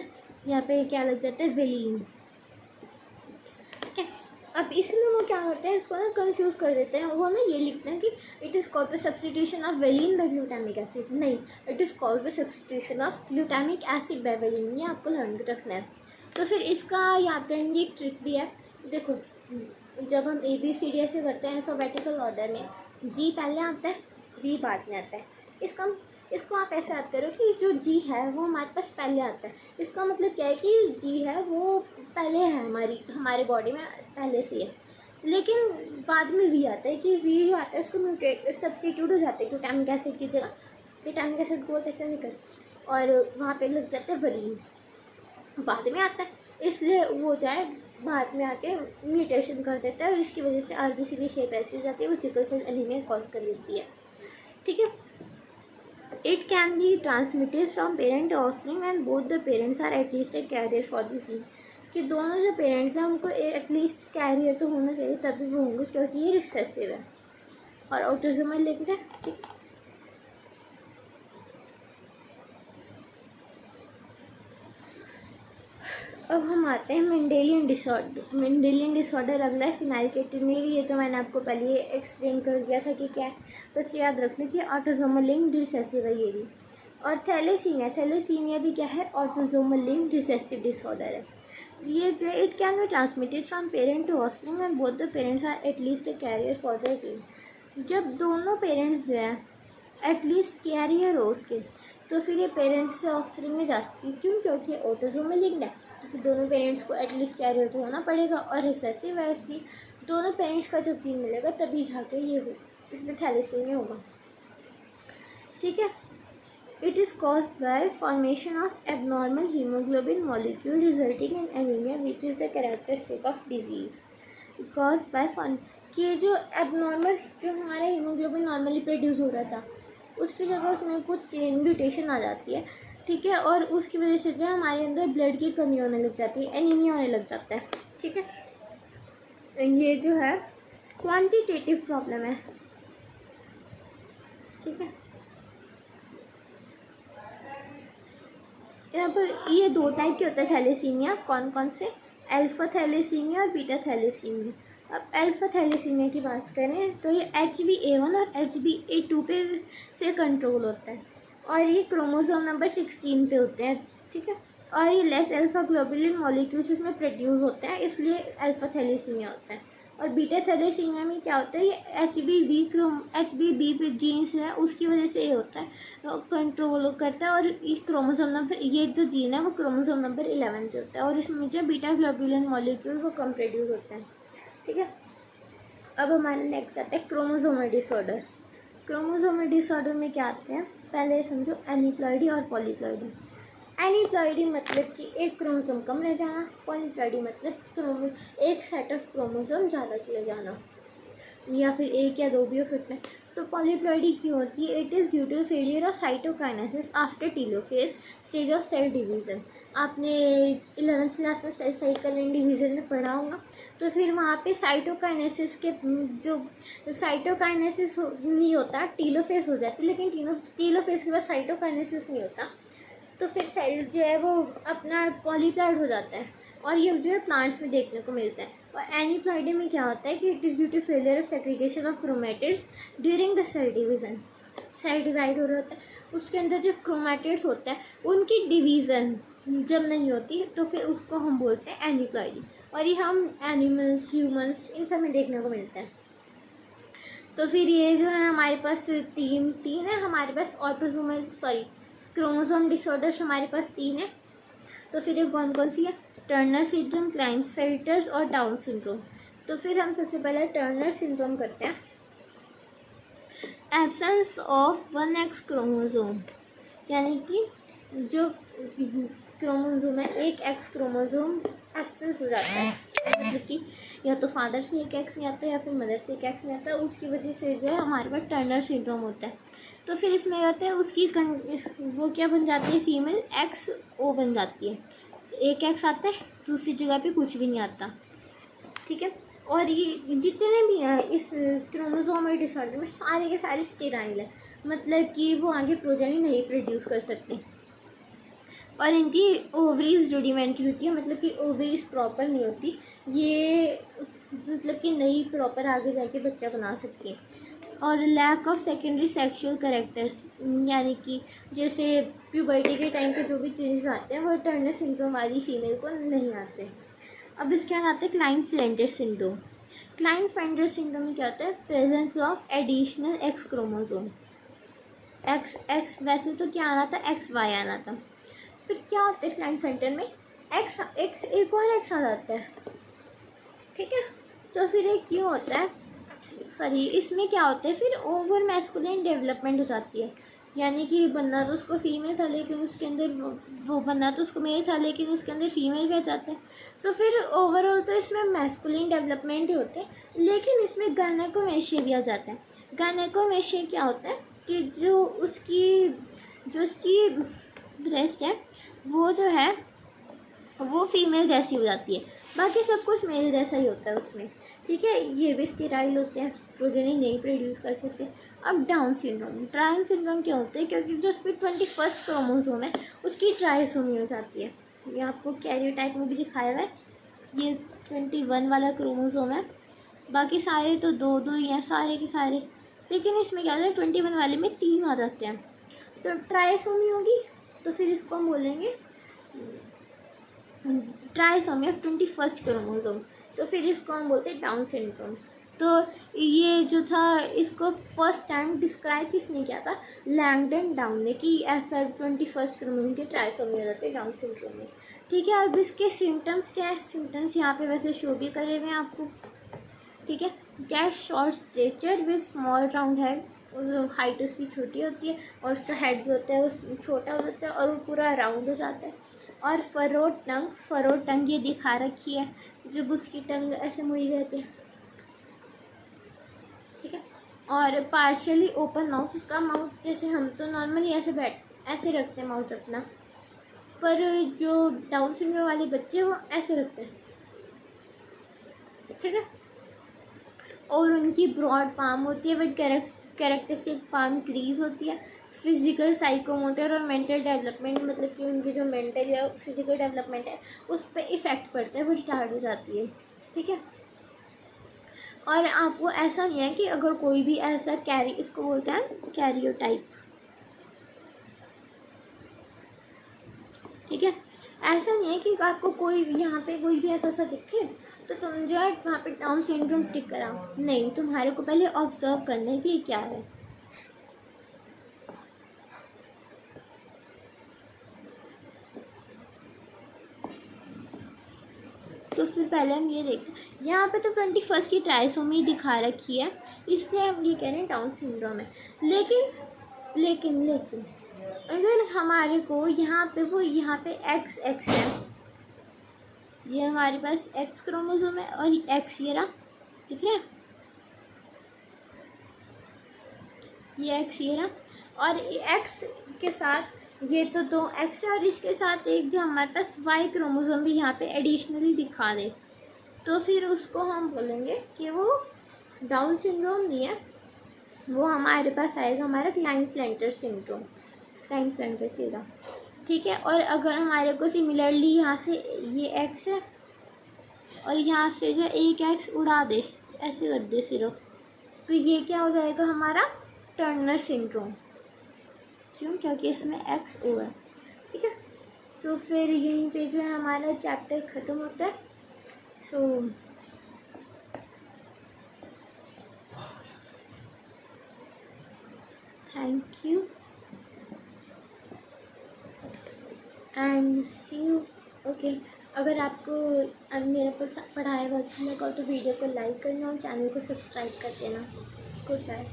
यहाँ पे क्या लग जाता है? वेलिन। अब इसमें वो क्या करते हैं? इसको ना कंफ्यूज कर देते हैं। वो ना ये लिखते हैं कि it is called by substitution of valine by glutamic acid. नहीं, it is called by substitution of glutamic acid by valine. ये आपको लर्न रखना है। तो फिर इसका याद करने की एक ट्रिक भी है। देखो, जब हम ABCD ऐसे करते हैं अल्फाबेटिकल ऑर्डर में, G पहले आता है, B बाद में आता है। इसको आप ऐसे याद करो कि जो G है वो हमारे पास पहले आता है। इसका मतलब क्या है कि G है वो पहले है हमारे बॉडी में पहले से है। लेकिन बाद में वी आता है कि वी जो आता है उसको म्यूटेट सब्सटीट्यूट हो जाता है ग्लूटामिक एसिड की जगह, ग्लूटामिक एसिड को बहुत अच्छा निकल और वहाँ पे लग जाता है वरीन, बाद में आता है, इसलिए वो जाए बाद में आके म्यूटेशन कर देता है और इसकी वजह से आरबीसी की शेप ऐसी हो जाती है, वो सिकल सेल एनीमिया कॉज कर देती है। ठीक है, it can be transmitted from parent to offspring and both the parents are at least a carrier for the gene, कि दोनों जो पेरेंट्स हैं उनको एटलीस्ट कैरियर तो होना चाहिए तभी वो होंगे, क्योंकि ये रिसेसिव है और ऑटिज्म लिंक्ड है। ठीक, अब हम आते हैं मेंडेलियन डिसऑर्डर। मेंडेलियन डिसऑर्डर अगला है फिनाइलकेटोनुरिया। ये तो मैंने आपको पहले एक्सप्लेन कर दिया था कि क्या है, बस याद रख लें कि ऑटोसोमल लिंक्ड रिसेसिव है ये भी। और थैलेसीमिया, थैलेसीमिया भी क्या है, ऑटोसोमल लिंक्ड रिसेसिव डिसऑर्डर है। ये जो it can be transmitted from parent to offspring and both the parents are at least a carrier for the gene. जब दोनों पेरेंट्स जो है एटलीस्ट कैरियर हो उसके, तो फिर ये पेरेंट्स से ऑफस्प्रिंग में जा सकती है। क्यों? क्योंकि ऑटोसोमल लिंक्ड है, तो फिर दोनों पेरेंट्स को एटलीस्ट कैरियर तो होना पड़ेगा। और रिसेसिव है इसलिए दोनों पेरेंट्स का जब जीन मिलेगा तभी जाके ये हो, इसमें थैलेसीमिया होगा। ठीक है, it is caused by formation of abnormal haemoglobin molecule resulting in anaemia which is the characteristic of disease. Caused by कि जो एबनॉर्मल जो हमारा हीमोग्लोबिन नॉर्मली प्रोड्यूस हो रहा था उसकी जगह उसमें कुछ चेन म्यूटेशन आ जाती है। ठीक है, और उसकी वजह से जो हमारे अंदर ब्लड की कमी होने लग जाती है, एनीमिया होने लग जाता है। ठीक है, ये जो है क्वांटिटेटिव प्रॉब्लम है। ठीक है, यहाँ पर ये दो टाइप के होता है थैलेसीमिया। कौन कौन से? अल्फा थैलेसीमिया और बीटा थैलेसीमिया। अब अल्फा थैलेसीमिया की बात करें तो ये HbA1 और HbA2 पे से कंट्रोल होता है और ये क्रोमोसोम नंबर 16 पे होते हैं। ठीक है, और ये लेस अल्फा ग्लोबुलिन मॉलिक्यूल्स इसमें प्रोड्यूस होते हैं, इसलिए अल्फा थैलेसीमिया होता है। और बीटा थैलेसीमिया में क्या होता है, ये HBB पे जीन्स है उसकी वजह से ये होता है, कंट्रोल करता है। और इस क्रोमोसोम नंबर, ये जो जीन है वो क्रोमोसोम नंबर 11 पे होता है और इसमें जो बीटा ग्लोबुलिन मॉलिक्यूल वो कम प्रोड्यूस होते हैं। ठीक है, अब हमारे नेक्स्ट आता है क्रोमोसोमल डिसऑर्डर। क्रोमोसोमल डिसऑर्डर में क्या आते हैं, पहले समझो एनीप्लॉइडी और पॉलीप्लॉइडी। एनीप्लॉइडी मतलब कि एक क्रोमोसोम कम रह जाना, पॉलीप्लॉइडी मतलब एक सेट ऑफ क्रोमोसोम ज़्यादा चले जाना, या फिर एक या दो भी हो सकते हैं। तो पॉलीप्लॉइडी क्यों होती है? It is due to failure of cytokinesis after telophase stage of cell division. आपने 11th क्लास में सेल साइकिल एंड डिवीज़न में पढ़ा होगा, तो फिर वहाँ पे साइटोकाइनेसिस के जो साइटोकाइनेसिस नहीं होता, टीलोफेज हो जाती है, लेकिन टीलोफेज के बाद साइटोकाइनेसिस नहीं होता, तो फिर सेल जो है वो अपना पॉलीप्लॉइड हो जाता है और ये जो है प्लांट्स में देखने को मिलता है। और एनीप्लॉइडी में क्या होता है कि it is due to failure of segregation of chromatids during the cell division. Cell divide हो रहा होता है, उसके अंदर जो क्रोमेटिड्स होता है उनकी डिवीज़न जब नहीं होती तो फिर उसको हम बोलते हैं एनीप्लॉइडी। और ये हम एनिमल्स, ह्यूमंस, इन सब में देखने को मिलता है। तो फिर ये जो है हमारे पास तीन है हमारे पास क्रोमोसोम डिसऑर्डर्स हमारे पास 3 है। तो फिर ये कौन कौन सी है? टर्नर सिंड्रोम, क्लाइनफेल्टर और डाउन सिंड्रोम। तो फिर हम सबसे पहले टर्नर सिंड्रोम करते हैं। एब्सेंस ऑफ 1X क्रोमोसोम, यानी कि जो क्रोमोसोम है एक X क्रोमोसोम एब्सेंस हो जाता है, मतलब कि या तो फादर से एक X नहीं आता या फिर मदर से एक X नहीं आता, उसकी वजह से जो है हमारे पास टर्नर सिंड्रोम होता है। तो फिर इसमें होता है उसकी वो क्या बन जाती है, फीमेल XO बन जाती है, एक X आता है दूसरी जगह पे कुछ भी नहीं आता। ठीक है, और ये जितने भी हैं इस क्रोमोसोमल डिसऑर्डर में सारे के सारे स्टेराइल है, मतलब कि वो आगे प्रोजेनी नहीं प्रोड्यूस कर सकते और इनकी ओवरीज रुडिमेंट्री होती है, मतलब कि ओवरीज प्रॉपर नहीं होती, ये मतलब कि नहीं प्रॉपर आगे जाके बच्चा बना सकती है। और lack of secondary sexual characters, यानी कि जैसे प्यूबर्टी के टाइम पे जो भी चेंजेस आते हैं वो टर्नर सिंड्रोम वाली फीमेल को नहीं आते। अब इसके बाद आते हैं क्लाइनफेल्टर सिंड्रोम। क्लाइनफेल्टर सिंड्रोम में क्या होता है, presence of additional X chromosome. X वैसे तो क्या आना था, XY आना था, फिर क्या होता है क्लाइनफेल्टर में एक और X आ जाता है। ठीक है, तो फिर ये क्यों होता है, सॉरी, इसमें क्या होता है फिर ओवर मैस्कुलिन डेवलपमेंट हो जाती है, यानी कि बनना तो उसको फीमेल था लेकिन उसके अंदर वो बनना तो उसको मेल था लेकिन उसके अंदर फीमेल भी आ जाता है। तो फिर ओवरऑल तो इसमें मैस्कुलिन डेवलपमेंट ही होते हैं, लेकिन इसमें गायनेकोमेशिया भी आ जाता है। गायनेकोमेशिया क्या होता है कि जो उसकी ब्रेस्ट है वो जो है वो फीमेल जैसी हो जाती है, बाकी सब कुछ मेल जैसा ही होता है उसमें, ठीक है। ये भी स्टेराइल होते हैं, प्रोजेनी नहीं प्रोड्यूस कर सकते। अब डाउन सिंड्रोम क्या होता है, क्योंकि जो उसकी 21st क्रोमोसोम है उसकी ट्राइसोमी हो जाती है। ये आपको कैरियोटाइप में भी दिखाया हुआ है, ये 21 वाला क्रोमोसोम है, बाकी सारे तो 2-2 ही हैं सारे के सारे, लेकिन इसमें क्या होता है 21 वाले में 3 आ जाते हैं, तो ट्राइसोमी होगी, तो फिर इसको हम बोलेंगे ट्राइसोमी ऑफ 21st क्रोमोसोम, तो फिर इसको हम बोलते हैं डाउन सिंड्रोम। तो ये जो था इसको फर्स्ट टाइम डिस्क्राइब किसने किया था, लैंगडन डाउन ने, कि ऐसा 21st क्रोमोसोम के ट्राइसोमी हो जाते हैं डाउन सिंड्रोम में, ठीक है। अब इसके सिम्टम्स क्या है, सिम्टम्स यहाँ पे वैसे शो भी करे हुए हैं आपको, ठीक है। Cat short stature with small round head, height उसकी छोटी होती है और उसका हेड जो होता है वो छोटा हो जाता है और वो पूरा राउंड हो जाता है। और फरोड टंग ये दिखा रखी है, जब उसकी टंग ऐसे मुड़ी रहती है, ठीक है। और पार्शियली ओपन माउथ, उसका माउथ जैसे हम तो नॉर्मली ऐसे रखते हैं माउथ अपना, पर जो डाउन सिंड्रोम वाले बच्चे वो ऐसे रखते हैं, ठीक है। और उनकी ब्रॉड पाम होती है विद कैरेक्टरिस्टिक पाम क्रीज होती है। फिजिकल, साइकोमोटर और मेंटल डेवलपमेंट, मतलब कि उनकी जो मेंटल या फिजिकल डेवलपमेंट है उस पर इफ़ेक्ट पड़ता है, वो रिटार्ड हो जाती है, ठीक है। और आपको ऐसा नहीं है कि अगर कोई भी ऐसा इसको बोलते हैं कैरियोटाइप, ठीक है। ऐसा नहीं है कि आपको कोई यहाँ पे कोई भी ऐसा दिखे तो तुम जो है वहाँ पे डाउन सिंड्रोम टिक कराओ, नहीं, तुम्हारे को पहले ऑब्जर्व करना है कि ये क्या है। तो फिर पहले हम ये देखते हैं, यहाँ पे तो 21st की ट्राइसोमी दिखा रखी है, इसलिए हम ये कह रहे हैं डाउन सिंड्रोम है। लेकिन अगर हमारे को यहाँ पे XX है, ये हमारे पास X क्रोमोसोम है और X ये रहा, ठीक है, ये X ये रहा, और X के साथ ये तो 2 X है और इसके साथ एक जो हमारे पास Y क्रोमोसोम भी यहाँ पे एडिशनली दिखा दे, तो फिर उसको हम बोलेंगे कि वो डाउन सिंड्रोम नहीं है, वो हमारे पास आएगा हमारा क्लाइनफ्लेंटर सिंड्रोम, क्लाइनफ्लेंटर सीरा, ठीक है। और अगर हमारे को सिमिलरली यहाँ से ये X है और यहाँ से जो एक X उड़ा दे, ऐसे कर दे सिर्फ, तो ये क्या हो जाएगा हमारा टर्नर सिंड्रोम, क्यों, क्योंकि इसमें XO है, ठीक है। तो फिर यहीं पे जो है हमारा चैप्टर ख़त्म होता है। So thank you and see you. Okay, अगर आपको मेरा पढ़ाया हुआ अच्छा लगा तो वीडियो को लाइक करना और चैनल को सब्सक्राइब कर देना। Good bye.